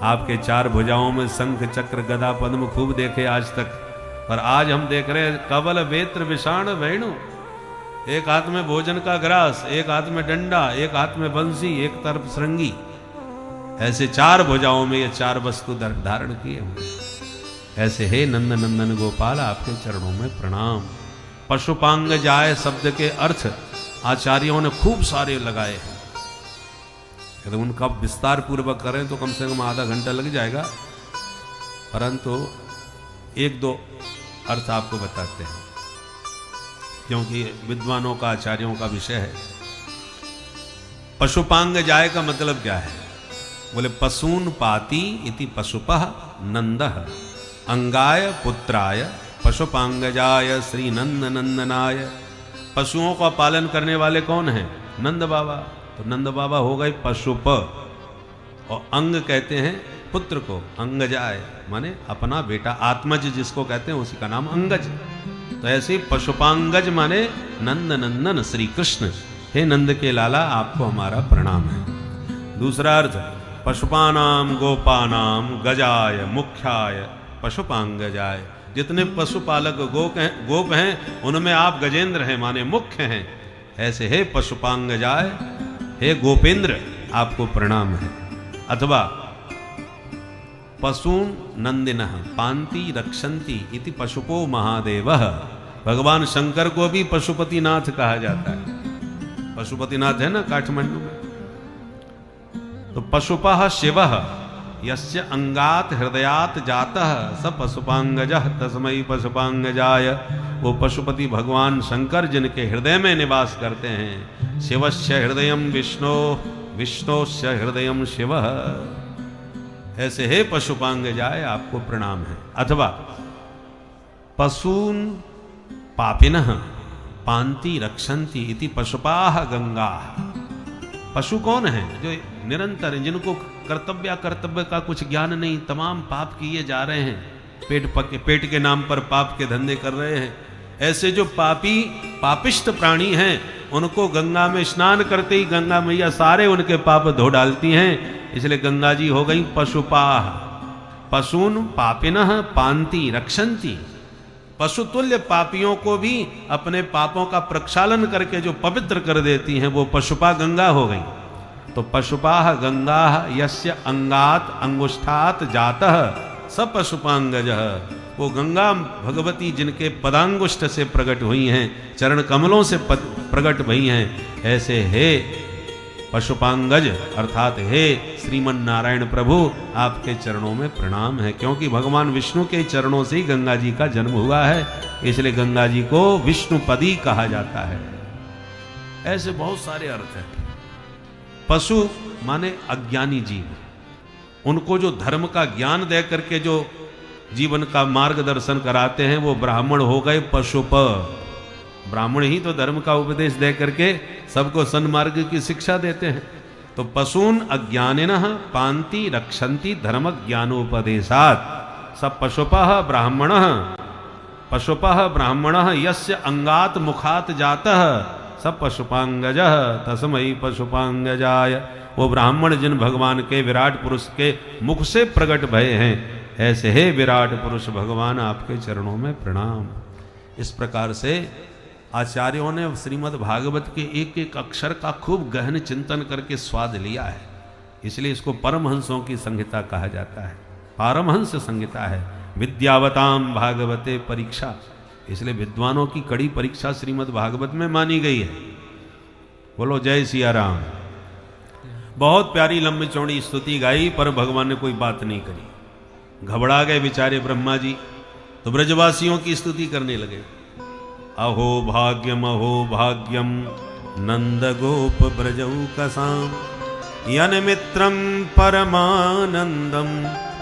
आपके 4 भुजाओं में शंख चक्र गदा पद्म खूब देखे आज तक, पर आज हम देख रहे हैं कवल वेत्र विषाण वेणु। एक हाथ में भोजन का ग्रास, एक हाथ में डंडा, एक हाथ में बंसी, एक तरफ श्रृंगी, ऐसे 4 भुजाओं में ये 4 वस्तु धारण किए हुए। ऐसे हे नंद नंदन गोपाल, आपके चरणों में प्रणाम। पशुपांग जाय शब्द के अर्थ आचार्यों ने खूब सारे लगाए हैं। यदि उनका विस्तार पूर्वक करें तो कम से कम आधा घंटा लग जाएगा, परंतु 1-2 अर्थ आपको बताते हैं, क्योंकि विद्वानों का आचार्यों का विषय है। पशुपांग जाय का मतलब क्या है? बोले पशून पाती इति पशुपः नंदः अंगाय पुत्राय पशुपांगजाय श्री नंद नंदनाय। पशुओं का पालन करने वाले कौन हैं? नंद बाबा। तो नंद बाबा हो गए पशुप, और अंग कहते हैं पुत्र को, अंगजाय माने अपना बेटा, आत्मज जिसको कहते हैं उसी का नाम अंगज। तो ऐसे पशुपांगज माने नंद नंदन श्री कृष्ण। हे नंद के लाला, आपको हमारा प्रणाम है। दूसरा अर्थ पशुपानाम गोपानाम गजाय मुख्याय पशुपांगजाय। जितने पशुपालक गोप हैं उनमें आप गजेंद्र हैं, माने मुख्य हैं। ऐसे हे पशुपांगजाय, हे गोपेंद्र, आपको प्रणाम है। अथवा पशून नंदिनः पांति रक्षन्ति इति पशुपो महादेवः। भगवान शंकर को भी पशुपतिनाथ कहा जाता है। पशुपतिनाथ है ना काठमांडू में। तो पशुपः शिवः यस्य अंगात हृदयात जातः स पशुपांगजः तस्मै पशुपांगजाय। वो पशुपति भगवान शंकर जिनके हृदय में निवास करते हैं। शिवस्य हृदयम विष्णु विष्णोस्य हृदयम शिवः। ऐसे हे पशुपांगजाय, आपको प्रणाम है। अथवा पशून पापिनः पांति रक्षन्ति इति पशुपाः गंगाः। पशु कौन है? जो निरंतर, जिनको कर्तव्य का कुछ ज्ञान नहीं, तमाम पाप किए जा रहे हैं, पेट के नाम पर पाप के धंधे कर रहे हैं। ऐसे जो पापिष्ट प्राणी हैं, उनको गंगा में स्नान करते ही गंगा मैया सारे उनके पाप धो डालती हैं। इसलिए गंगा जी हो गई पशुपाह। पशून पापिनः पांति रक्षन्ति। पशुतुल्य पापियों को भी अपने पापों का प्रक्षालन करके जो पवित्र कर देती हैं, वो पशुपा गंगा हो गई। तो पशुपाह गंगा यस्य अंगात अंगुष्ठात जातः स पशुपांगजः। वो गंगा भगवती जिनके पदांगुष्ठ से प्रकट हुई हैं, चरण कमलों से प्रकट हुई हैं। ऐसे हे पशुपांगज अर्थात हे श्रीमन नारायण प्रभु, आपके चरणों में प्रणाम है। क्योंकि भगवान विष्णु के चरणों से ही गंगा जी का जन्म हुआ है, इसलिए गंगा जी को विष्णुपदी कहा जाता है। ऐसे बहुत सारे अर्थ हैं। पशु माने अज्ञानी जीव, उनको जो धर्म का ज्ञान दे करके जो जीवन का मार्गदर्शन कराते हैं, वो ब्राह्मण हो गए पशुप। ब्राह्मण ही तो धर्म का उपदेश दे करके सबको सन्मार्ग की शिक्षा देते हैं। तो पशून अज्ञानिनः पांति रक्षन्ति धर्म ज्ञानोपदेशात् स पशुपः ब्राह्मणः यस्य अंगात मुखात जातः स पशुपांगजः तस्मै पशुपांगजाय। वो ब्राह्मण जिन भगवान के विराट पुरुष के मुख से प्रकट भये हैं, ऐसे हे विराट पुरुष भगवान, आपके चरणों में प्रणाम। इस प्रकार से आचार्यों ने श्रीमद् भागवत के एक एक अक्षर का खूब गहन चिंतन करके स्वाद लिया है। इसलिए इसको परमहंसों की संहिता कहा जाता है, पारमहंस संहिता है। विद्यावताम भागवते परीक्षा, इसलिए विद्वानों की कड़ी परीक्षा श्रीमद् भागवत में मानी गई है। बोलो जय सिया राम। बहुत प्यारी लंबी चौड़ी स्तुति गाई, पर भगवान ने कोई बात नहीं करी। घबरा गए बेचारे ब्रह्मा जी, तो ब्रजवासियों की स्तुति करने लगे। अहो भाग्यम नंद गोप ब्रजौ कसाम, यन मित्रम परमानंदम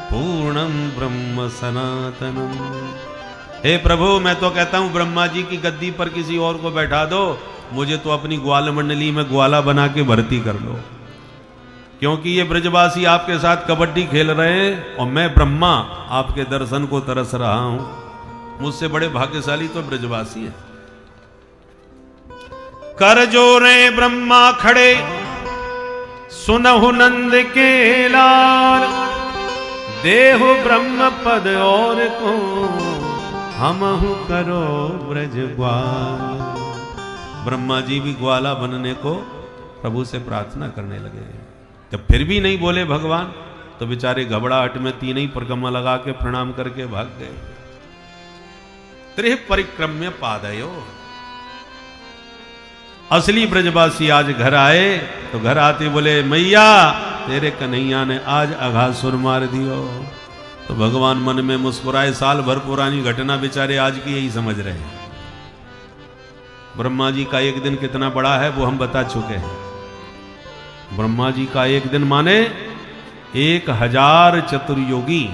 पूर्णम ब्रह्म सनातनम। हे प्रभु, मैं तो कहता हूं ब्रह्मा जी की गद्दी पर किसी और को बैठा दो, मुझे तो अपनी ग्वाल मंडली में ग्वाला बना के भर्ती कर लो, क्योंकि ये ब्रजवासी आपके साथ कबड्डी खेल रहे हैं और मैं ब्रह्मा आपके दर्शन को तरस रहा हूं। मुझसे बड़े भाग्यशाली तो ब्रजवासी है। कर जोरे ब्रह्मा खड़े, सुनहु नंद के लाल, देहु ब्रह्म पद और को, हमहु करो ब्रज ग्वाल। ब्रह्मा जी भी ग्वाला बनने को प्रभु से प्रार्थना करने लगे। जब फिर भी नहीं बोले भगवान, तो बेचारे घबराहट में तीन ही परिक्रमा लगा के प्रणाम करके भाग गए। त्रिह परिक्रम्य पादयो। असली ब्रजवासी आज घर आए, तो घर आते बोले मैया तेरे कन्हैया ने आज अघासुर मार दियो। तो भगवान मन में मुस्कुराए, साल भर पुरानी घटना बेचारे आज की यही समझ रहे हैं। ब्रह्मा जी का एक दिन कितना बड़ा है वो हम बता चुके हैं। ब्रह्मा जी का एक दिन माने 1000 चतुर्योगी,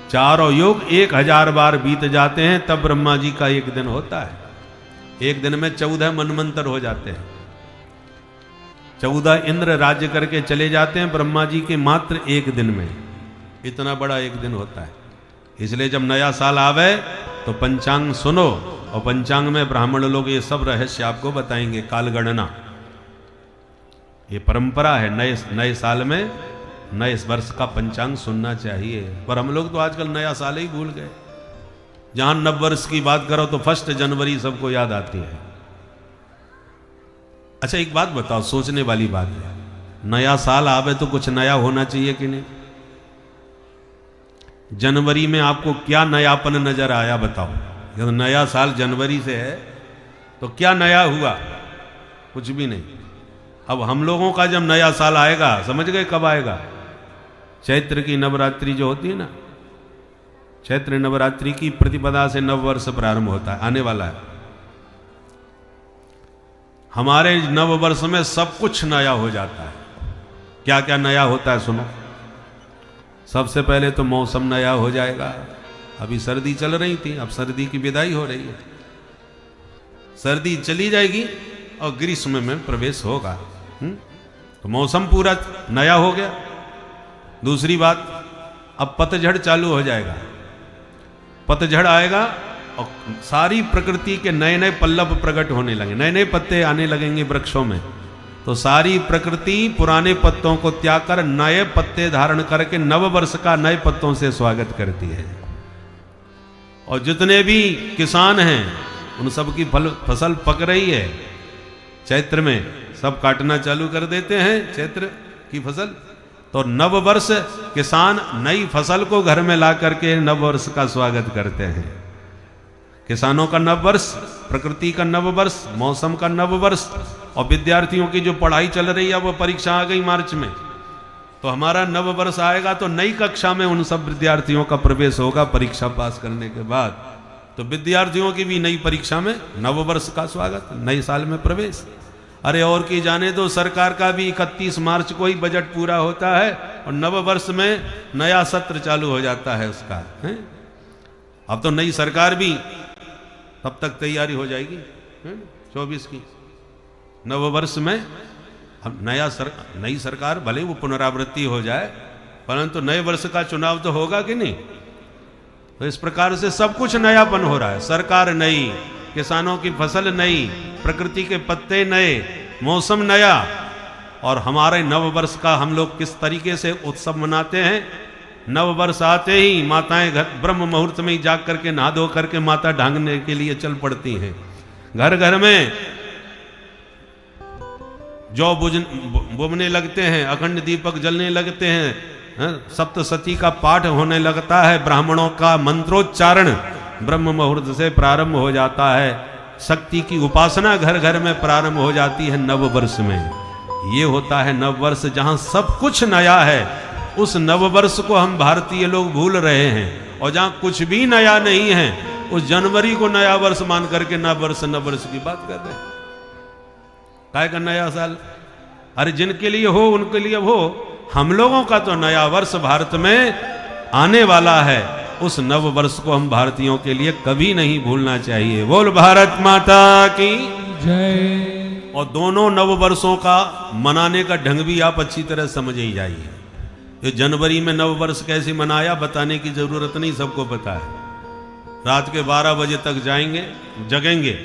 चारों युग 1000 बार बीत जाते हैं, तब ब्रह्मा जी का एक दिन होता है। एक दिन में 14 मनमंत्र हो जाते हैं। 14 इंद्र राज्य करके चले जाते हैं ब्रह्मा जी के मात्र एक दिन में। इतना बड़ा एक दिन होता है। इसलिए जब नया साल आवे तो पंचांग सुनो, और पंचांग में ब्राह्मण लोग ये सब रहस्य आपको बताएंगे। काल गणना ये परंपरा है, नए साल में नए वर्ष का पंचांग सुनना चाहिए। पर हम लोग तो आजकल नया साल ही भूल गए। जहां नव वर्ष की बात करो तो 1 जनवरी सबको याद आती है। अच्छा एक बात बताओ, सोचने वाली बात है, नया साल आवे तो कुछ नया होना चाहिए कि नहीं? जनवरी में आपको क्या नयापन नजर आया बताओ? जब नया साल जनवरी से है तो क्या नया हुआ? कुछ भी नहीं। अब हम लोगों का जब नया साल आएगा, समझ गए कब आएगा? चैत्र की नवरात्रि जो होती है ना, चैत्र नवरात्रि की प्रतिपदा से नव वर्ष प्रारंभ होता है, आने वाला है। हमारे नव वर्ष में सब कुछ नया हो जाता है। क्या क्या नया होता है सुनो। सबसे पहले तो मौसम नया हो जाएगा। अभी सर्दी चल रही थी, अब सर्दी की विदाई हो रही है। सर्दी चली जाएगी और ग्रीष्म में प्रवेश होगा। तो मौसम पूरा नया हो गया। दूसरी बात, अब पतझड़ चालू हो जाएगा। पतझड़ आएगा और सारी प्रकृति के नए नए पल्लव प्रकट होने लगे, नए नए पत्ते आने लगेंगे वृक्षों में। तो सारी प्रकृति पुराने पत्तों को त्याग कर नए पत्ते धारण करके नव वर्ष का नए पत्तों से स्वागत करती है। और जितने भी किसान हैं उन सब की फसल पक रही है। चैत्र में सब काटना चालू कर देते हैं चैत्र की फसल। तो नव वर्ष किसान नई फसल को घर में ला करके नव वर्ष का स्वागत करते हैं। किसानों का नव वर्ष, प्रकृति का नव वर्ष, मौसम का नव वर्ष। और विद्यार्थियों की जो पढ़ाई चल रही है वो परीक्षा आ गई मार्च में, तो हमारा नव वर्ष आएगा तो नई कक्षा में उन सब विद्यार्थियों का प्रवेश होगा परीक्षा पास करने के बाद। तो विद्यार्थियों की भी नई परीक्षा में नव वर्ष का स्वागत, नए साल में प्रवेश। अरे और की जाने दो, सरकार का भी 31 मार्च को ही बजट पूरा होता है और नव वर्ष में नया सत्र चालू हो जाता है उसका है? अब तो नई सरकार भी तब तक तैयारी हो जाएगी 24 की। नव वर्ष में अब नई सरकार भले वो पुनरावृत्ति हो जाए, परंतु नए वर्ष का चुनाव तो होगा कि नहीं। तो इस प्रकार से सब कुछ नयापन हो रहा है। सरकार नई, किसानों की फसल नई, प्रकृति के पत्ते नए, मौसम नया। और हमारे नव वर्ष का हम लोग किस तरीके से उत्सव मनाते हैं। नव वर्ष आते ही माताएं ब्रह्म मुहूर्त में ही जाग करके नहा धो करके माता ढांगने के लिए चल पड़ती हैं। घर घर में जौ बुझने लगते हैं, अखंड दीपक जलने लगते हैं, सप्तसती का पाठ होने लगता है, ब्राह्मणों का मंत्रोच्चारण ब्रह्म मुहूर्त से प्रारंभ हो जाता है, शक्ति की उपासना घर घर में प्रारंभ हो जाती है नव वर्ष में। ये होता है नव वर्ष जहां सब कुछ नया है। उस नव वर्ष को हम भारतीय लोग भूल रहे हैं, और जहां कुछ भी नया नहीं है उस जनवरी को नया वर्ष मान करके नव वर्ष की बात कर रहे हैं। काय का नया साल? अरे जिनके लिए हो उनके लिए हो, हम लोगों का तो नया वर्ष भारत में आने वाला है। उस नव वर्ष को हम भारतीयों के लिए कभी नहीं भूलना चाहिए। बोल भारत माता की जय। और दोनों नव वर्षों का मनाने का ढंग भी आप अच्छी तरह समझ ही जाइए। ये जनवरी में नव वर्ष कैसे मनाया बताने की जरूरत नहीं, सबको पता है। रात के 12 बजे तक जाएंगे, जगेंगे,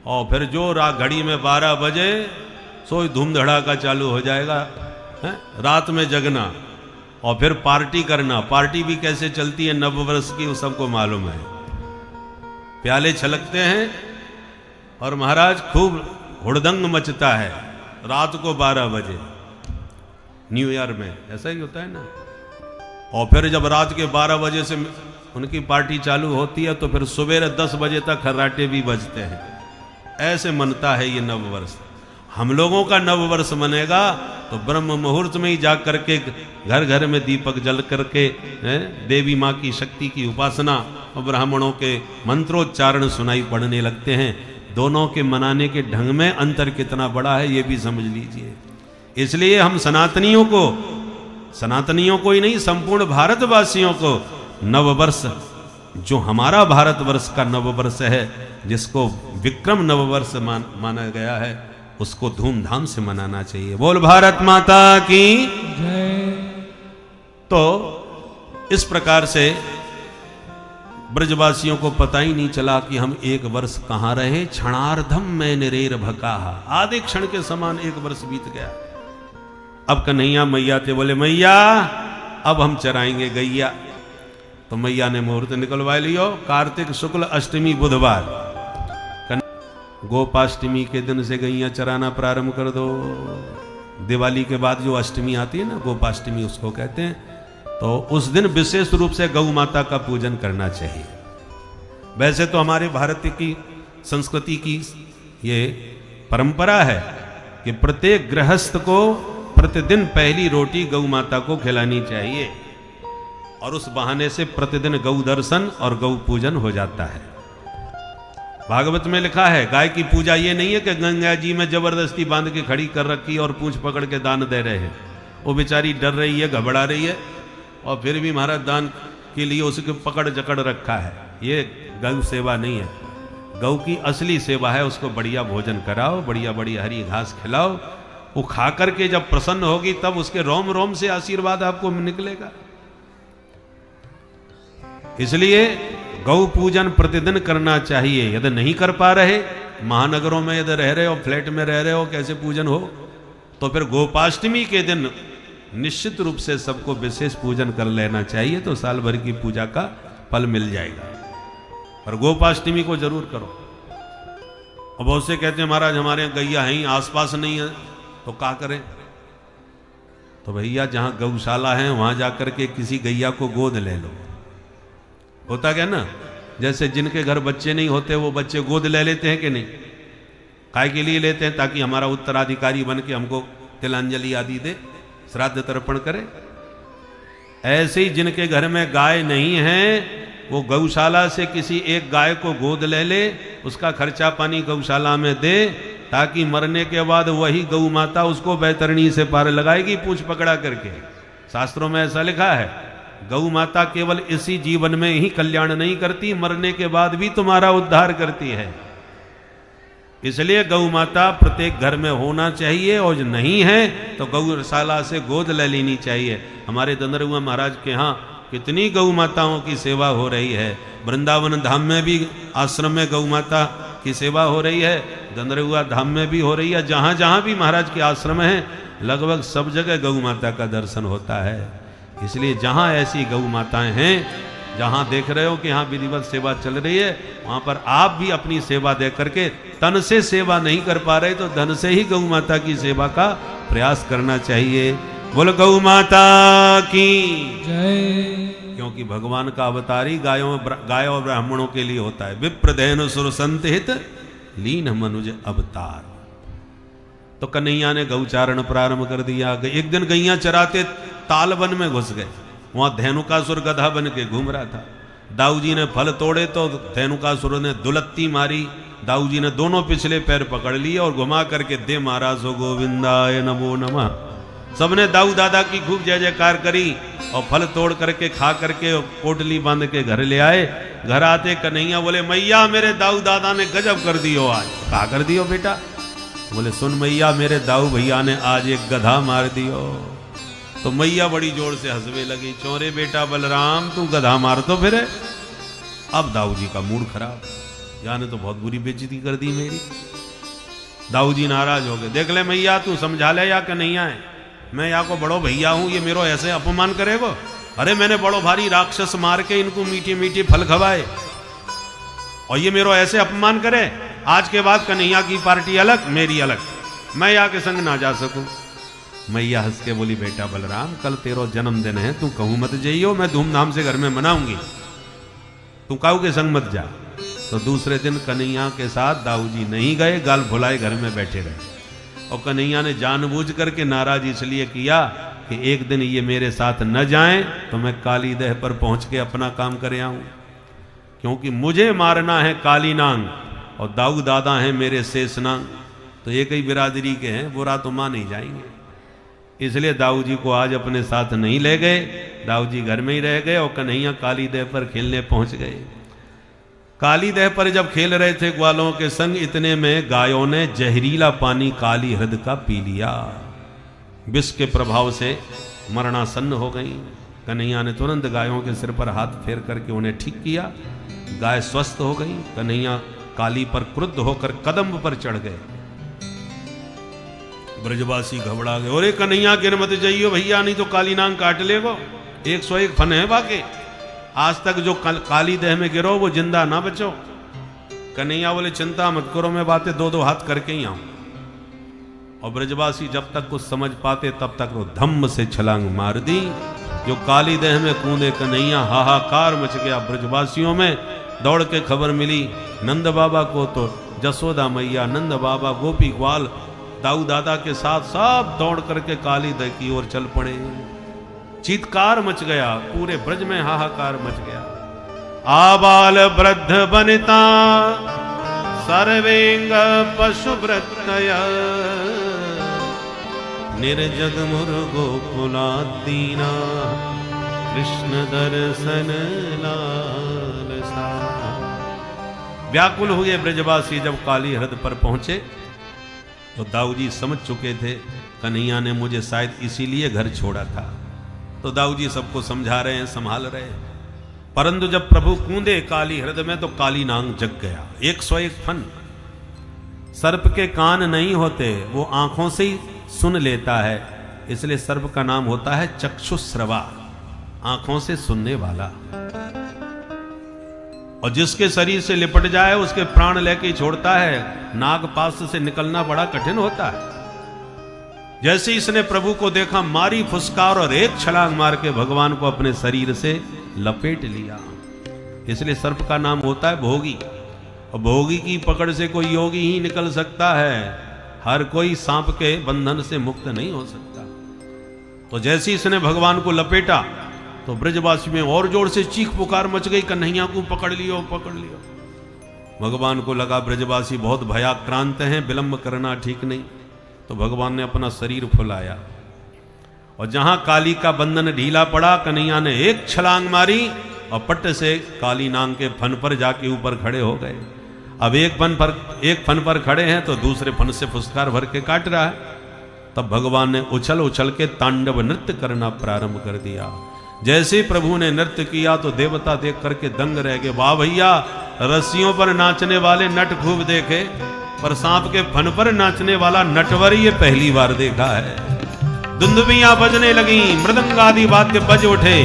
और फिर जो घड़ी में 12 बजे सो धूम धड़ाका चालू हो जाएगा, है? रात में जगना और फिर पार्टी करना। पार्टी भी कैसे चलती है नव वर्ष की वो सबको मालूम है। प्याले छलकते हैं और महाराज खूब हुड़दंग मचता है रात को 12 बजे। न्यू ईयर में ऐसा ही होता है ना। और फिर जब रात के 12 बजे से उनकी पार्टी चालू होती है तो फिर सुबह 10 बजे तक खर्राटे भी बजते हैं। ऐसे मनता है ये नव वर्ष। हम लोगों का नव वर्ष मनेगा तो ब्रह्म मुहूर्त में ही जा करके घर घर में दीपक जल करके देवी माँ की शक्ति की उपासना और ब्राह्मणों के मंत्रोच्चारण सुनाई पड़ने लगते हैं। दोनों के मनाने के ढंग में अंतर कितना बड़ा है ये भी समझ लीजिए। इसलिए हम सनातनियों को ही नहीं, संपूर्ण भारतवासियों को नववर्ष, जो हमारा भारतवर्ष का नववर्ष है, जिसको विक्रम नववर्ष माना गया है, उसको धूमधाम से मनाना चाहिए। बोल भारत माता की जय। तो इस प्रकार से ब्रजवासियों को पता ही नहीं चला कि हम एक वर्ष कहां रहे। क्षणार्धम में निरेर भकाहा, आधे क्षण के समान एक वर्ष बीत गया। अब कन्हैया मैया थे, बोले मैया अब हम चराएंगे गैया। तो मैया ने मुहूर्त निकलवा लियो, कार्तिक शुक्ल अष्टमी बुधवार, गोपाष्टमी के दिन से गैया चराना प्रारंभ कर दो। दिवाली के बाद जो अष्टमी आती है ना, गोपाष्टमी उसको कहते हैं। तो उस दिन विशेष रूप से गौ माता का पूजन करना चाहिए। वैसे तो हमारे भारत की संस्कृति की ये परंपरा है कि प्रत्येक गृहस्थ को प्रतिदिन पहली रोटी गौ माता को खिलानी चाहिए, और उस बहाने से प्रतिदिन गौ दर्शन और गौ पूजन हो जाता है। भागवत में लिखा है गाय की पूजा ये नहीं है कि गंगा जी में जबरदस्ती बांध के खड़ी कर रखी और पूंछ पकड़ के दान दे रहे हैं। वो बेचारी डर रही है, घबरा रही है, और फिर भी महाराज दान के लिए उसके पकड़ जकड़ रखा है। ये गौ सेवा नहीं है। गौ की असली सेवा है उसको बढ़िया भोजन कराओ, बढ़िया बढ़िया हरी घास खिलाओ। वो खा करके जब प्रसन्न होगी तब उसके रोम रोम से आशीर्वाद आपको निकलेगा। इसलिए गौ पूजन प्रतिदिन करना चाहिए। यदि नहीं कर पा रहे, महानगरों में यदि रह रहे हो, फ्लैट में रह रहे हो, कैसे पूजन हो, तो फिर गोपाष्टमी के दिन निश्चित रूप से सबको विशेष पूजन कर लेना चाहिए, तो साल भर की पूजा का फल मिल जाएगा। और गोपाष्टमी को जरूर करो। अब बहुत से कहते हैं महाराज हमारे यहाँ गैया है आसपास नहीं है, तो क्या करें? तो भैया जहां गौशाला है वहां जाकर के किसी गैया को गोद ले लो। होता क्या ना, जैसे जिनके घर बच्चे नहीं होते वो बच्चे गोद ले लेते हैं कि नहीं? काय के लिए लेते हैं? ताकि हमारा उत्तराधिकारी बन के हमको तिलांजलि आदि दे, श्राद्ध तर्पण करे। ऐसे ही जिनके घर में गाय नहीं है वो गौशाला से किसी एक गाय को गोद ले ले, उसका खर्चा पानी गौशाला में दे, ताकि मरने के बाद वही गौ माता उसको बैतरणी से पार लगाएगी पूंछ पकड़ा करके। शास्त्रों में ऐसा लिखा है। गौ माता केवल इसी जीवन में ही कल्याण नहीं करती, मरने के बाद भी तुम्हारा उद्धार करती है। इसलिए गौ माता प्रत्येक घर में होना चाहिए, और जो नहीं है तो गौशाला से गोद ले लेनी चाहिए। हमारे दंदरुआ महाराज के यहाँ कितनी गौ माताओं की सेवा हो रही है। वृंदावन धाम में भी आश्रम में गौ माता की सेवा हो रही है, दंदरुआ धाम में भी हो रही है। जहाँ जहाँ भी महाराज के आश्रम है लगभग सब जगह गौ माता का दर्शन होता है। इसलिए जहाँ ऐसी गौ माताएं हैं जहां देख रहे हो कि यहाँ विधिवत सेवा चल रही है, वहां पर आप भी अपनी सेवा दे करके, तन से सेवा नहीं कर पा रहे तो धन से ही गौ माता की सेवा का प्रयास करना चाहिए। बोल गौ माता की जय। क्योंकि भगवान का अवतार ही गायों और ब्राह्मणों के लिए होता है। विप्रधेनु सुर संत हित लीन मनुज अवतार। तो कन्हैया ने गौचारण प्रारंभ कर दिया। एक दिन गैया चराते तालवन में घुस गए। वहां धेनुकासुर गधा बन के घूम रहा था। दाऊ जी ने फल तोड़े तो धेनुकासुर ने दुलत्ती मारी। दाऊ जी ने दोनों पिछले पैर पकड़ लिए और घुमा करके दे महाराज गोविंदाय नमो नमः। सबने दाऊ दादा की खूब जय जयकार करी और फल तोड़ करके खा करके पोटली बांध के घर ले आए। घर आते कन्हैया बोले, मैया मेरे दाऊ दादा ने गजब कर दियो आज। कहा कर दियो बेटा? बोले, सुन मैया, मेरे दाऊ भैया ने आज एक गधा मार दियो। तो मैया बड़ी जोर से हंसवे लगी, चोरे बेटा बलराम, तू गधा मार तो फिर। अब दाऊ जी का मूड खराब, याने तो बहुत बुरी बेइज्जती कर दी मेरी। दाऊ जी नाराज हो गए। देख ले मैया, तू समझा ले या कन्हैया है, मैं यहाँ को बड़ो भैया हूं, ये मेरो ऐसे अपमान करेगो? अरे मैंने बड़ो भारी राक्षस मार के इनको मीठे मीठे फल खवाए और ये मेरो ऐसे अपमान करे। आज के बाद कन्हैया की पार्टी अलग, मेरी अलग, मैं यहाँ के संग ना जा सकूं। मैया हंस के बोली, बेटा बलराम, कल तेरो जन्मदिन है, तू कहूं मत जाइयो, मैं धूमधाम से घर में मनाऊंगी, तू काऊ के संग मत जा। तो दूसरे दिन कन्हैया के साथ दाऊ जी नहीं गए, गाल भुलाए घर में बैठे रहे। और कन्हैया ने जानबूझ करके नाराज इसलिए किया कि एक दिन ये मेरे साथ न जाएं तो मैं काली देह पर पहुंच के अपना काम करे आऊं, क्योंकि मुझे मारना है काली नांग और दाऊ दादा हैं मेरे शेष नांग, तो एक ही बिरादरी के हैं, बुरा तो मान नहीं जाएंगे। इसलिए दाऊ जी को आज अपने साथ नहीं ले गए। दाऊ जी घर में ही रह गए और कन्हैया काली देह पर खेलने पहुंच गए। काली देह पर जब खेल रहे थे ग्वालों के संग, इतने में गायों ने जहरीला पानी काली हृद का पी लिया। विष के प्रभाव से मरणासन्न हो गई। कन्हैया ने तुरंत गायों के सिर पर हाथ फेर करके उन्हें ठीक किया। गाय स्वस्थ हो गई। कन्हैया काली पर क्रुद्ध होकर कदम पर चढ़ गए। ब्रजवासी घबरा गए, अरे कन्हैया गिर मत जाइयो भैया, नहीं तो काली नांग काट लेगो। 101 फन है बाकी, आज तक जो काली देह में गिरो वो जिंदा ना बचो। कन्हैया बोले, चिंता मत करो, मैं बातें दो दो हाथ करके ही आऊं। और ब्रजवासी जब तक कुछ समझ पाते तब तक वो धम्म से छलांग मार दी। जो काली देह में कूदे कन्हैया, हाहाकार मच गया ब्रजवासियों में। दौड़ के खबर मिली नंद बाबा को, तो जसोदा मैया, नंद बाबा, गोपी ग्वाल, दाऊ दादा के साथ सब दौड़ करके काली देह की ओर चल पड़े। चीत्कार मच गया, पूरे ब्रज में हाहाकार मच गया। आबाल वृद्ध बनिता सर्वेंग पशुव्रतय, निर्जग मुर्गो कुलादीना, कृष्ण दर्शन लालसा। व्याकुल हुए ब्रजवासी जब काली हृद पर पहुंचे तो दाऊ जी समझ चुके थे कन्हैया ने मुझे शायद इसीलिए घर छोड़ा था। तो दाऊ जी सबको समझा रहे हैं, संभाल रहे हैं। परंतु जब प्रभु कूदे काली हृदय में तो काली नांग जग गया। 101 फन। सर्प के कान नहीं होते, वो आंखों से ही सुन लेता है, इसलिए सर्प का नाम होता है चक्षुश्रवा, आंखों से सुनने वाला। और जिसके शरीर से लिपट जाए उसके प्राण लेके छोड़ता है। नाग पास से निकलना बड़ा कठिन होता है। जैसे इसने प्रभु को देखा, मारी फुसकार और एक छलांग मार के भगवान को अपने शरीर से लपेट लिया। इसलिए सर्प का नाम होता है भोगी। और भोगी की पकड़ से कोई योगी ही निकल सकता है, हर कोई सांप के बंधन से मुक्त नहीं हो सकता। तो जैसे इसने भगवान को लपेटा तो ब्रजवासी में और जोर से चीख पुकार मच गई, कन्हैया को पकड़ लियो, पकड़ लियो। भगवान को लगा ब्रजवासी बहुत भयाक्रांत हैं, विलंब करना ठीक नहीं। तो भगवान ने अपना शरीर फुलाया और जहां काली का बंधन ढीला पड़ा, कन्हैया ने एक छलांग मारी और पट से काली नांग के फन पर जाके ऊपर खड़े हो गए। अब एक फन पर खड़े हैं तो दूसरे फन से फुसकार भर के काट रहा है। तब भगवान ने उछल उछल के तांडव नृत्य करना प्रारंभ कर दिया। जैसे प्रभु ने नृत्य किया तो देवता देख करके दंग रह गए। वाह भैया, रस्सियों पर नाचने वाले नट खूब देखे, पर सांप के फन पर नाचने वाला नटवर ये पहली बार देखा है। दुंदुभियां बजने लगी, मृदंग आदि वाद्य बज उठे,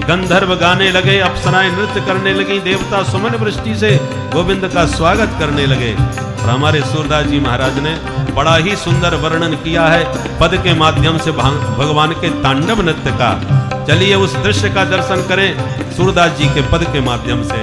गंधर्व गाने लगे, अप्सराएं नृत्य करने लगी, देवता सुमन वृष्टि से गोविंद का स्वागत करने लगे। और हमारे सूरदास जी महाराज ने बड़ा ही सुंदर वर्णन किया है पद के माध्यम से भगवान के तांडव नृत्य का। चलिए उस दृश्य का दर्शन करें सूरदास जी के पद के माध्यम से।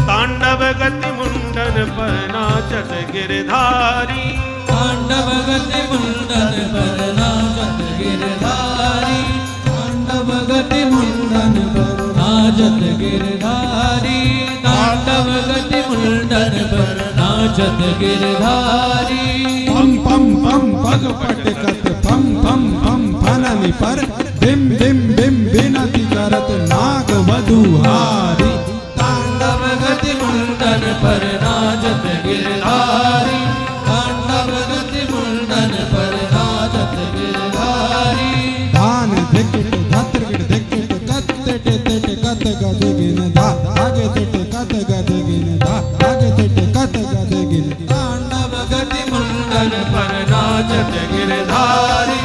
तांडव गति मुंडन पर नाचत गिरधारी, तांडव गति मुंडन पर नाचत गिरधारी, तांडव गति मुंडन पर नाचत गिरधारी, तांडव गति मुंडन पर नाचत गिरधारी। पम पम पम पग पटकत पम पम पम फननि पर बिम बिम बिम बिनति करत नाग वधुहारी। तांडव गति मुंडन पर नाचत गिरधारी, तांडव गति मुंडन पर नाचत गिरधारी। धान धिकट धत्रगिट धिकट कत टिट टिट कत गदगिन धा धागे टिट कत गदगिन धा धागे टिट कत गदगिन। तांडव गति मुंडन पर नाचत गिरधारी,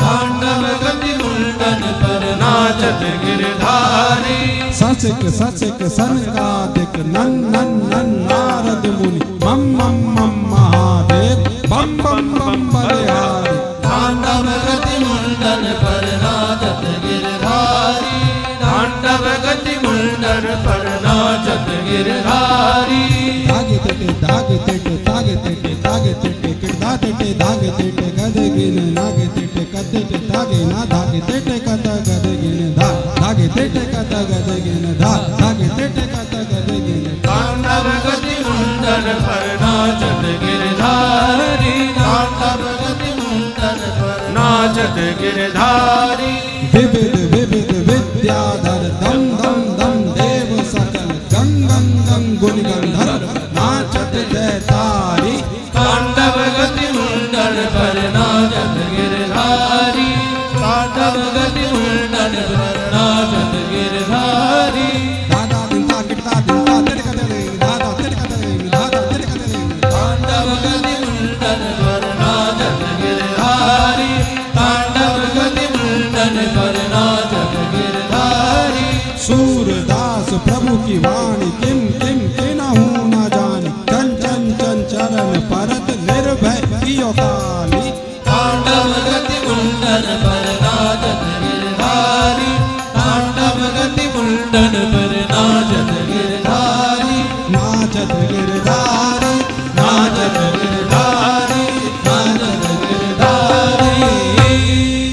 तांडव गति मुंडन पर नाचत गिरधारी। सचक सचक सनकादिक नन नन नन नारद मुनि मम मम मम महादेव बम बम बम बलिहारी। तांडव गति मुंडन पर नाचत गिरधारी, तांडव गति मुंडन पर नाचत गिरधारी। धागे टिटे धागे टिटे धागे टिटे धागे टिटे किरदा टिटे धागे टिटे गदगिन नागे टिटे कद टिटे धागे ना धागे टिटे कद गदगिन धा धागे टिटे कद गदगिन धा धागे टिटे कद गदगिन। तांडव गति मुंडन पर नाचत गिरधारी, तांडव गति मुंडन पर नाचत गिरधारी। विविध विविध विद्याधर दम दम दम देव सकल गंग गंग गंग गुण गंधर्व नाचत जयतारी। तांडव गति मुंडन पर नाचत गिरधारी, तांडव गति मुंडन पर नाचत गिरधारी। दादा दिलता किटता दिलता तिलकदले दादा तिलकदले दादा तिलकदले। तांडव गति मुंडन पर नाचत गिरधारी, तांडव गति मुंडन पर नाचत गिरधारी। सूरदास प्रभु की वाणी किम किम किनहु न जानी चन चन चन चरण परत निर्भय कियो काली। तांडव गति मुंडन पर नाचत गिरधारी, तांडव गति मुंडन पर नाचत गिरधारी। नाचत गिरधारी नाचत गिरधारी, नाचत गिरधारी।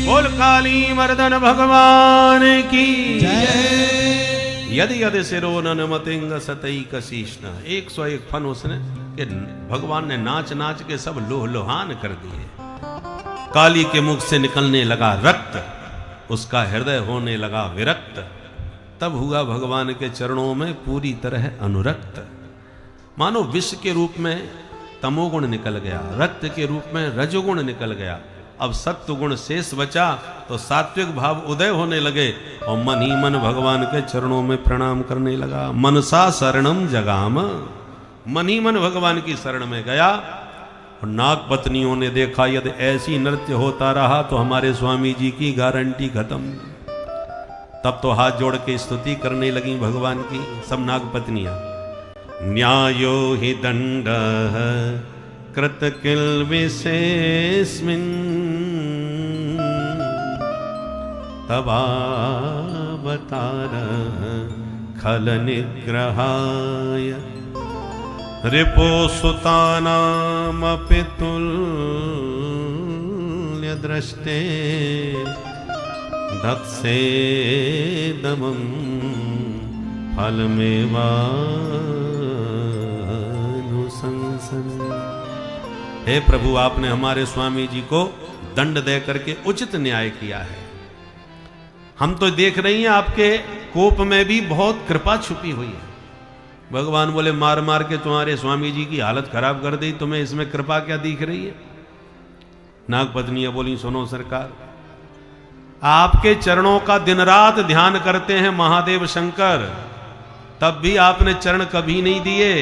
बोल काली मर्दन भगवान की जय। यदि यदि सिरो नमतिंग सतई कशीष्ण। 101 फन उसने कि भगवान ने नाच नाच के सब लोह लोहान कर दिए। काली के मुख से निकलने लगा रक्त, उसका हृदय होने लगा विरक्त। तब हुआ भगवान के चरणों में पूरी तरह अनुरक्त। मानो विष के रूप में तमोगुण निकल गया, रक्त के रूप में रजोगुण निकल गया। अब सत्व गुण शेष बचा तो सात्विक भाव उदय होने लगे और मन ही मन भगवान के चरणों में प्रणाम करने लगा। मनसा शरणम जगाम, मन ही मन भगवान की शरण में गया। और नाग पत्नियों ने देखा यदि ऐसी नृत्य होता रहा तो हमारे स्वामी जी की गारंटी खत्म। तब तो हाथ जोड़ के स्तुति करने लगी भगवान की सब नाग पत्नियां। न्यायो हि दंड कृत किल विशेषमिन् तवावतार खल निग्रहाय रिपो सुतानामपि तुल्य दृष्टे दत्से दमं फलमेवानुशंसन। हे प्रभु, आपने हमारे स्वामी जी को दंड दे करके उचित न्याय किया है। हम तो देख रही हैं आपके कोप में भी बहुत कृपा छुपी हुई है। भगवान बोले मार मार के तुम्हारे स्वामी जी की हालत खराब कर दी, तुम्हें इसमें कृपा क्या दिख रही है? नाग पत्नियां बोली सुनो सरकार, आपके चरणों का दिन रात ध्यान करते हैं महादेव शंकर, तब भी आपने चरण कभी नहीं दिए।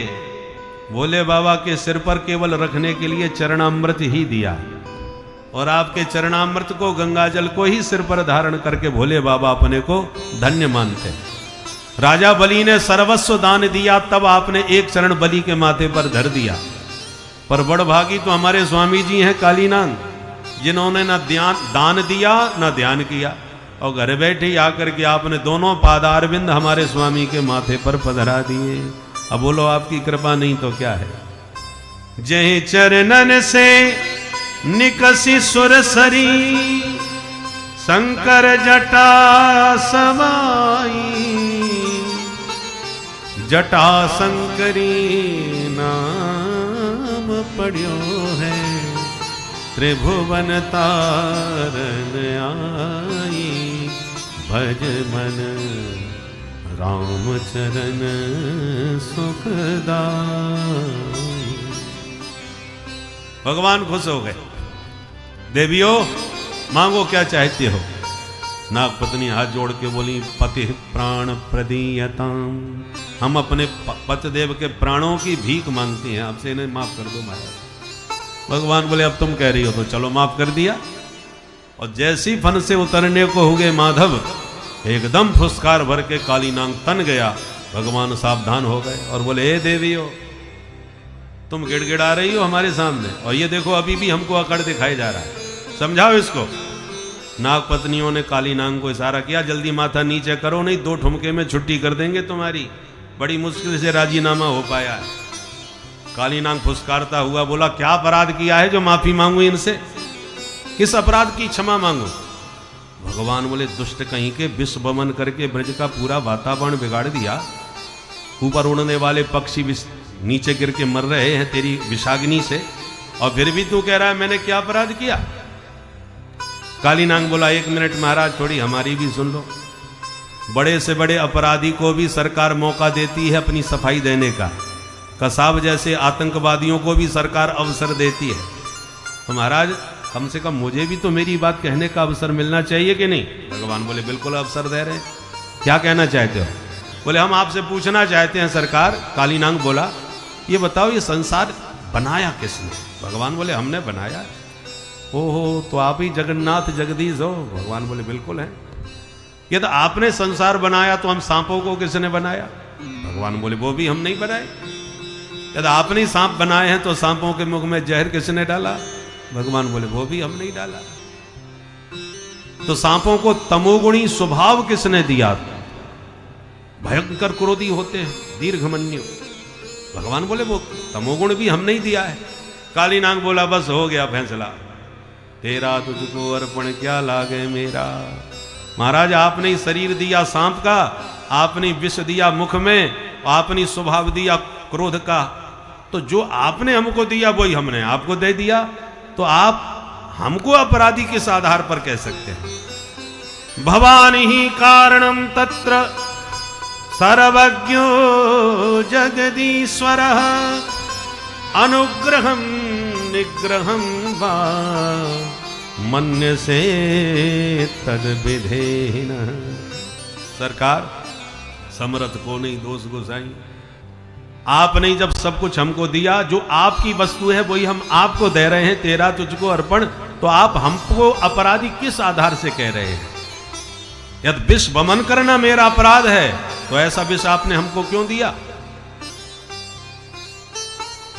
भोले बाबा के सिर पर केवल रखने के लिए चरणामृत ही दिया। और आपके चरणामृत को, गंगा जल को ही सिर पर धारण करके भोले बाबा अपने को धन्य मानते। राजा बलि ने सर्वस्व दान दिया, तब आपने एक चरण बलि के माथे पर धर दिया। पर बड़भागी तो हमारे स्वामी जी हैं कालीनाग, जिन्होंने न दान दिया न ध्यान किया, और घर बैठे ही आकर के आपने दोनों पादारविंद हमारे स्वामी के माथे पर पधरा दिए। अब बोलो आपकी कृपा नहीं तो क्या है। जय चरणन से निकसी सुरसरी, शंकर जटा समाई, जटा शंकरी नाम पढ़्यो है, त्रिभुवन तारन आई, भज मन राम चरण सुखदाई। भगवान खुश हो गए। देवियों मांगो क्या चाहते हो। नाग पत्नी हाथ जोड़ के बोली, पति प्राण प्रदीयताम, हम अपने पतिदेव के प्राणों की भीख मांगते हैं आपसे, इन्हें माफ कर दो महाराज। भगवान बोले अब तुम कह रही हो तो चलो माफ कर दिया। और जैसी फन से उतरने को हो गए माधव, एकदम फुसकार भर के कालीनाग तन गया। भगवान सावधान हो गए और बोले, हे देवियों तुम गिड़गिड़ा रही हो हमारे सामने, और ये देखो अभी भी हमको अकड़ दिखाई जा रहा है, समझाओ इसको। नाग पत्नियों ने कालीनाग को इशारा किया, जल्दी माथा नीचे करो, नहीं 2 ठुमके में छुट्टी कर देंगे तुम्हारी। बड़ी मुश्किल से राजीनामा हो पाया है। कालीनाग फुसकारता हुआ बोला, क्या अपराध किया है जो माफी मांगू इनसे, किस अपराध की क्षमा मांगू। भगवान बोले, दुष्ट कहीं के विष बमन करके ब्रज का पूरा वातावरण बिगाड़ दिया। ऊपर उड़ने वाले पक्षी नीचे गिर के मर रहे हैं तेरी विषाग्नि से, और फिर भी तू कह रहा है मैंने क्या अपराध किया। कालीनाग बोला, 1 मिनट महाराज, थोड़ी हमारी भी सुन लो। बड़े से बड़े अपराधी को भी सरकार मौका देती है अपनी सफाई देने का। कसाब जैसे आतंकवादियों को भी सरकार अवसर देती है। तो महाराज कम से कम मुझे भी तो मेरी बात कहने का अवसर मिलना चाहिए कि नहीं। भगवान बोले, बिल्कुल अवसर दे रहे हैं, क्या कहना चाहते हो। बोले, हम आपसे पूछना चाहते हैं सरकार। कालीनाग बोला, ये बताओ ये संसार बनाया किसने। भगवान बोले, हमने बनाया। ओहो, तो आप ही जगन्नाथ जगदीश हो। भगवान बोले, बिल्कुल है। यदि आपने संसार बनाया तो हम सांपों को किसने बनाया। भगवान बोले, वो भी हम नहीं बनाए। यदि आपने सांप बनाए हैं तो सांपों के मुख में जहर किसने डाला। भगवान बोले, वो भी हम नहीं डाला। तो सांपों को तमोगुणी स्वभाव किसने दिया, भयंकर क्रोधी होते हैं, दीर्घमन्यु। भगवान बोले, वो तमोगुण भी हम नहीं दिया है। कालीनाग बोला, बस हो गया फैसला, तेरा तुझको अर्पण क्या लागे मेरा। महाराज आपने शरीर दिया सांप का, आपने विष दिया मुख में, आपने स्वभाव दिया क्रोध का, तो जो आपने हमको दिया वही हमने आपको दे दिया। तो आप हमको अपराधी किस आधार पर कह सकते हैं। भवानी ही कारणम तत्र सर्वज्ञो जगदीश्वर, अनुग्रहम निग्रहम वा मन्य से तद विधेन। सरकार समर्थ को नहीं दोष गोसाई, आपने जब सब कुछ हमको दिया, जो आपकी वस्तु है वही हम आपको दे रहे हैं, तेरा तुझको अर्पण, तो आप हमको अपराधी किस आधार से कह रहे हैं। यदि विष बमन करना मेरा अपराध है तो ऐसा विष आपने हमको क्यों दिया।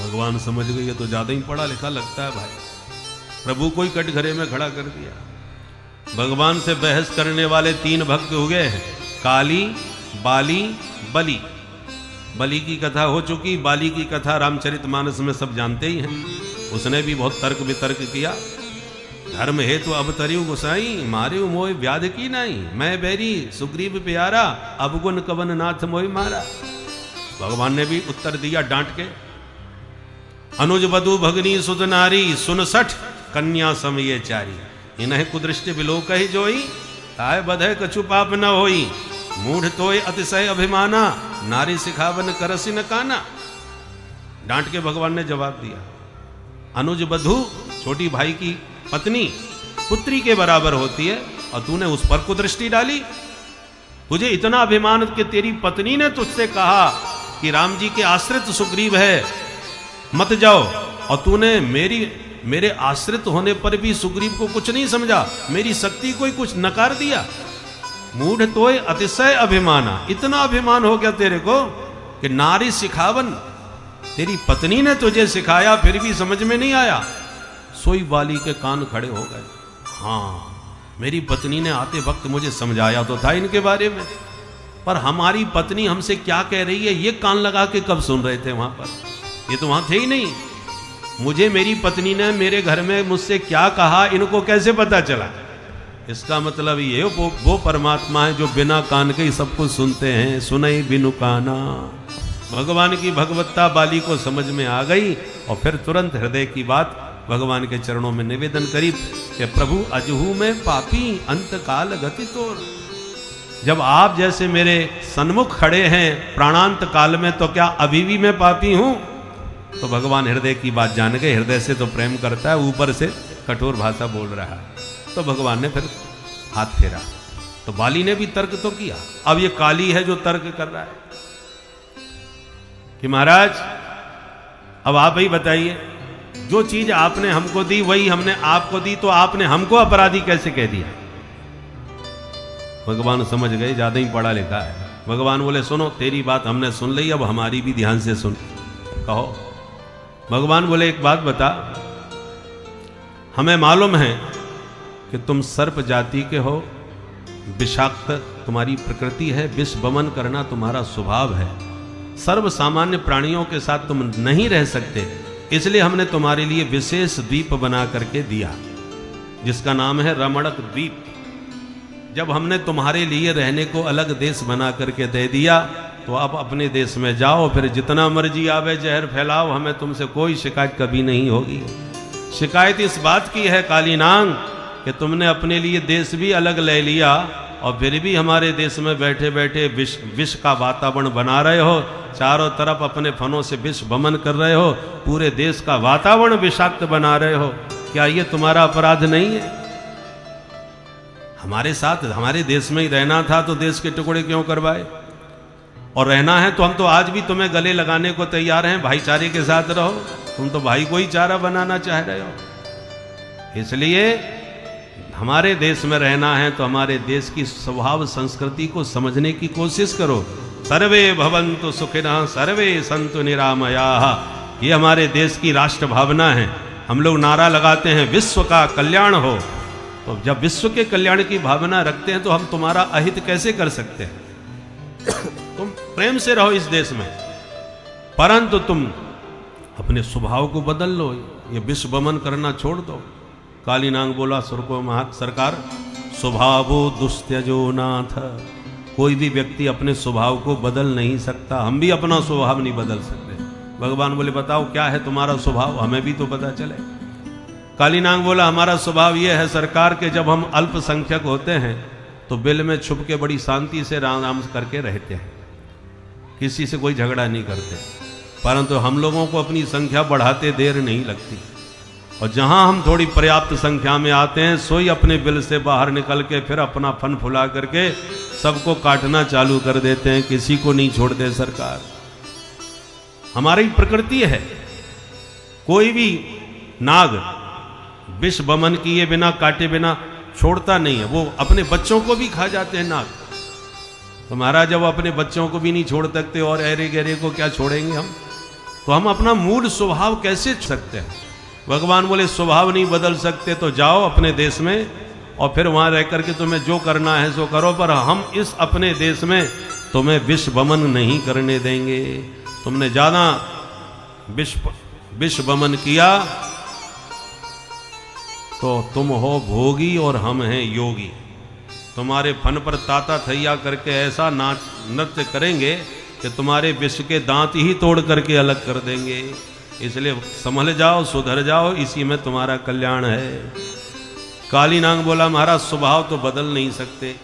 भगवान समझ गए ये तो ज्यादा ही पढ़ा लिखा लगता है भाई, प्रभु को ही कटघरे में खड़ा कर दिया। भगवान से बहस करने वाले 3 भक्त हुए हैं, काली, बाली, बलि। बलि की कथा हो चुकी, बाली की कथा रामचरितमानस में सब जानते ही हैं। उसने भी बहुत तर्क वितर्क किया। धर्म हेतु अब तरियु गोसाई, मारियु मोय व्याध की नहीं, मैं बैरी सुग्रीव प्यारा, अवगुण कवन नाथ मोय मारा। भगवान ने भी उत्तर दिया डांट के, अनुज बधु भगनी सुत नारी, सुन 60 कन्या समय चारी, इन्हें कुदृष्टि विलोक ही जोई, ताय बधय कछु पाप न होई, मूढ़ तोय अतिशय अभिमाना, नारी सिखावन करसी न काना। डांट के भगवान ने जवाब दिया, अनुज बधु छोटी भाई की पत्नी पुत्री के बराबर होती है, और तूने उस पर कुदृष्टि डाली। तुझे इतना अभिमान कि तेरी पत्नी ने तुझसे कहा कि राम जी के आश्रित सुग्रीव है, मत जाओ, और तूने मेरी मेरे आश्रित होने पर भी सुग्रीव को कुछ नहीं समझा, मेरी शक्ति को ही कुछ नकार दिया। मूढ़ तोय अतिशय अभिमाना, इतना अभिमान हो गया तेरे को कि नारी सिखावन, तेरी पत्नी ने तुझे सिखाया फिर भी समझ में नहीं आया। सोई बाली के कान खड़े हो गए। हाँ, मेरी पत्नी ने आते वक्त मुझे समझाया तो था इनके बारे में, पर हमारी पत्नी हमसे क्या कह रही है ये कान लगा के कब सुन रहे थे वहां पर? ये तो वहां थे ही नहीं। मुझे मेरी पत्नी ने मेरे घर में मुझसे क्या कहा इनको कैसे पता चला? इसका मतलब ये वो परमात्मा है जो बिना कान के ही सब कुछ सुनते हैं। सुनई बिनु काना, भगवान की भगवत्ता बाली को समझ में आ गई और फिर तुरंत हृदय की बात भगवान के चरणों में निवेदन करी कि प्रभु अजहू में पापी अंत काल गति तोर। जब आप जैसे मेरे सन्मुख खड़े हैं प्राणांत काल में, तो क्या अभी भी मैं पापी हूं? तो भगवान हृदय की बात जान गए। हृदय से तो प्रेम करता है, ऊपर से कठोर भाषा बोल रहा है। तो भगवान ने फिर हाथ फेरा। तो बाली ने भी तर्क तो किया। अब ये काली है जो तर्क कर रहा है कि महाराज अब आप ही बताइए, जो चीज आपने हमको दी वही हमने आपको दी, तो आपने हमको अपराधी कैसे कह दिया? भगवान समझ गए, ज्यादा ही पढ़ा लिखा है। भगवान बोले सुनो, तेरी बात हमने सुन ली, अब हमारी भी ध्यान से सुन। कहो। भगवान बोले एक बात बता, हमें मालूम है कि तुम सर्प जाति के हो, विषाक्त तुम्हारी प्रकृति है, विष वमन करना तुम्हारा स्वभाव है। सर्व सामान्य प्राणियों के साथ तुम नहीं रह सकते, इसलिए हमने तुम्हारे लिए विशेष द्वीप बना करके दिया, जिसका नाम है रमणक द्वीप। जब हमने तुम्हारे लिए रहने को अलग देश बना करके दे दिया, तो अब अपने देश में जाओ, फिर जितना मर्जी आवे जहर फैलाओ, हमें तुमसे कोई शिकायत कभी नहीं होगी। शिकायत इस बात की है काली नांग कि तुमने अपने लिए देश भी अलग ले लिया और फिर भी हमारे देश में बैठे बैठे विष का वातावरण बना रहे हो, चारों तरफ अपने फनों से विष वमन कर रहे हो, पूरे देश का वातावरण विषाक्त बना रहे हो। क्या ये तुम्हारा अपराध नहीं है? हमारे साथ हमारे देश में ही रहना था तो देश के टुकड़े क्यों करवाए? और रहना है तो हम तो आज भी तुम्हें गले लगाने को तैयार हैं, भाईचारे के साथ रहो। तुम तो भाई को ही चारा बनाना चाह रहे हो। इसलिए हमारे देश में रहना है तो हमारे देश की स्वभाव संस्कृति को समझने की कोशिश करो। सर्वे भवन्तु सुखिनः सर्वे सन्तु निरामयाः, ये हमारे देश की राष्ट्र भावना है। हम लोग नारा लगाते हैं विश्व का कल्याण हो, तो जब विश्व के कल्याण की भावना रखते हैं तो हम तुम्हारा अहित कैसे कर सकते हैं? तुम प्रेम से रहो इस देश में, परंतु तुम अपने स्वभाव को बदल लो, ये विश्व वमन करना छोड़ दो। काली नांग बोला सरकार, स्वभावो दुस्त्यजो नाथ, कोई भी व्यक्ति अपने स्वभाव को बदल नहीं सकता, हम भी अपना स्वभाव नहीं बदल सकते। भगवान बोले बताओ क्या है तुम्हारा स्वभाव, हमें भी तो पता चले। काली नांग बोला हमारा स्वभाव यह है सरकार के जब हम अल्पसंख्यक होते हैं तो बिल में छुप के बड़ी शांति से राम करके रहते हैं, किसी से कोई झगड़ा नहीं करते, परंतु हम लोगों को अपनी संख्या बढ़ाते देर नहीं लगती, और जहां हम थोड़ी पर्याप्त संख्या में आते हैं सोई अपने बिल से बाहर निकल के फिर अपना फन फुला करके सबको काटना चालू कर देते हैं, किसी को नहीं छोड़ते सरकार। हमारी प्रकृति है, कोई भी नाग विष वमन किए बिना काटे बिना छोड़ता नहीं है, वो अपने बच्चों को भी खा जाते हैं नाग। तो महाराज जब अपने बच्चों को भी नहीं छोड़ सकते और ऐरे गहरे को क्या छोड़ेंगे हम? तो हम अपना मूल स्वभाव कैसे छोड़ सकते हैं? भगवान बोले स्वभाव नहीं बदल सकते तो जाओ अपने देश में और फिर वहां रह करके तुम्हें जो करना है सो करो, पर हम इस अपने देश में तुम्हें विष वमन नहीं करने देंगे। तुमने ज्यादा विष वमन किया तो तुम हो भोगी और हम हैं योगी। तुम्हारे फन पर ताता थैया करके ऐसा नाच नृत्य करेंगे कि तुम्हारे विष के दांत ही तोड़ करके अलग कर देंगे। इसलिए संभल जाओ, सुधर जाओ, इसी में तुम्हारा कल्याण है। काली नांग बोला महाराज स्वभाव तो बदल नहीं सकते,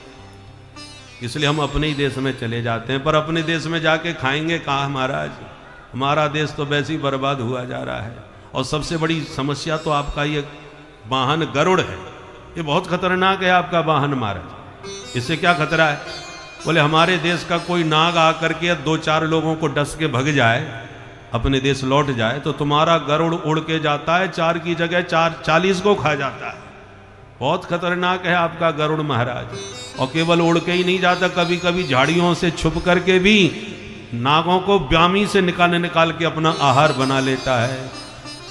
इसलिए हम अपने ही देश में चले जाते हैं, पर अपने देश में जाके खाएंगे कहाँ महाराज? हमारा देश तो वैसे ही बर्बाद हुआ जा रहा है। और सबसे बड़ी समस्या तो आपका ये वाहन गरुड़ है, ये बहुत खतरनाक है आपका वाहन महाराज। इससे क्या खतरा है? बोले हमारे देश का कोई नाग आकर के 2-4 लोगों को डस के भग जाए अपने देश लौट जाए तो तुम्हारा गरुड़ उड़ के जाता है, 4 की जगह 40 को खा जाता है। बहुत खतरनाक है आपका गरुड़ महाराज। और केवल उड़ के ही नहीं जाता, कभी कभी झाड़ियों से छुप करके भी नागों को ब्यामी से निकाल के अपना आहार बना लेता है।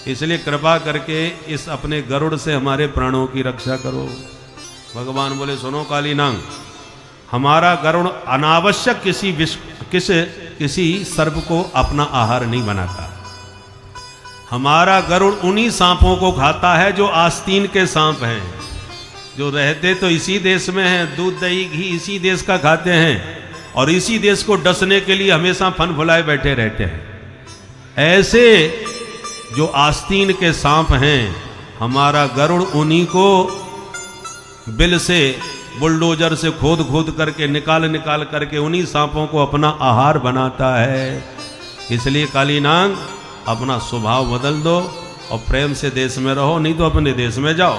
इसलिए कृपा करके इस अपने गरुड़ से हमारे प्राणों की रक्षा करो। भगवान बोले सुनो काली नाग, हमारा गरुड़ अनावश्यक किसी सर्प को अपना आहार नहीं बनाता। हमारा गरुड़ उन्हीं सांपों को खाता है जो आस्तीन के सांप हैं, जो रहते तो इसी देश में हैं, दूध दही घी इसी देश का खाते हैं और इसी देश को डसने के लिए हमेशा फन फुलाए बैठे रहते हैं। ऐसे जो आस्तीन के सांप हैं, हमारा गरुड़ उन्हीं को बिल से बुलडोजर से खोद करके निकाल करके उन्हीं सांपों को अपना आहार बनाता है। इसलिए काली नाग अपना स्वभाव बदल दो और प्रेम से देश में रहो, नहीं तो अपने देश में जाओ।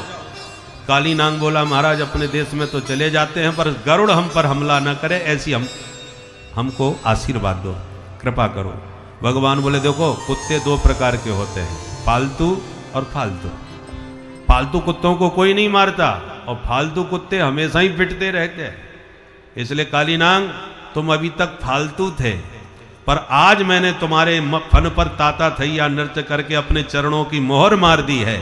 काली नाग बोला महाराज अपने देश में तो चले जाते हैं, पर गरुड़ हम पर हमला न करे, ऐसी हमको आशीर्वाद दो, कृपा करो। भगवान बोले देखो कुत्ते 2 प्रकार के होते हैं, पालतू और फालतू। पालतू कुत्तों को कोई नहीं मारता और फालतू कुत्ते हमेशा ही पिटते रहते हैं। इसलिए काली नाग तुम अभी तक फालतू थे, पर आज मैंने तुम्हारे फन पर ताता थैया नृत्य करके अपने चरणों की मोहर मार दी है।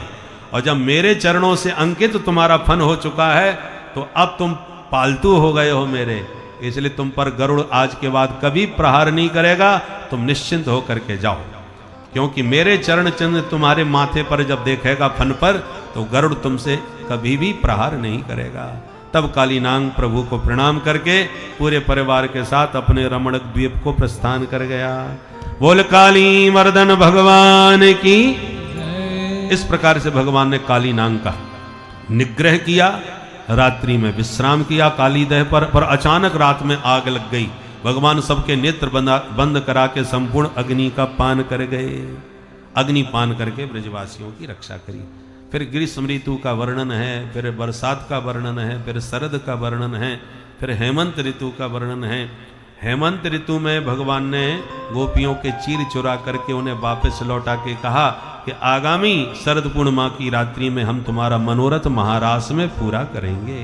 और जब मेरे चरणों से अंकित तुम्हारा फन हो चुका है तो अब तुम पालतू हो गए हो मेरे। इसलिए तुम पर गरुड़ आज के बाद कभी प्रहार नहीं करेगा, तुम निश्चिंत होकर के जाओ, क्योंकि मेरे चरण चिन्ह तुम्हारे माथे पर जब देखेगा फन पर तो गरुड़ तुमसे कभी भी प्रहार नहीं करेगा। तब काली नाग प्रभु को प्रणाम करके पूरे परिवार के साथ अपने रमणक द्वीप को प्रस्थान कर गया। बोल काली मर्दन भगवान की। इस प्रकार से भगवान ने काली नाग का निग्रह किया, रात्रि में विश्राम किया काली देह पर अचानक रात में आग लग गई। भगवान सबके नेत्र बंद करा के संपूर्ण अग्नि का पान कर गए। अग्नि पान करके ब्रजवासियों की रक्षा करी। फिर ग्रीष्म ऋतु का वर्णन है, फिर बरसात का वर्णन है, फिर शरद का वर्णन है, फिर हेमंत ऋतु का वर्णन है। हेमंत ऋतु में भगवान ने गोपियों के चीर चुरा करके उन्हें वापस लौटा के कहा कि आगामी शरद पूर्णिमा की रात्रि में हम तुम्हारा मनोरथ महारास में पूरा करेंगे।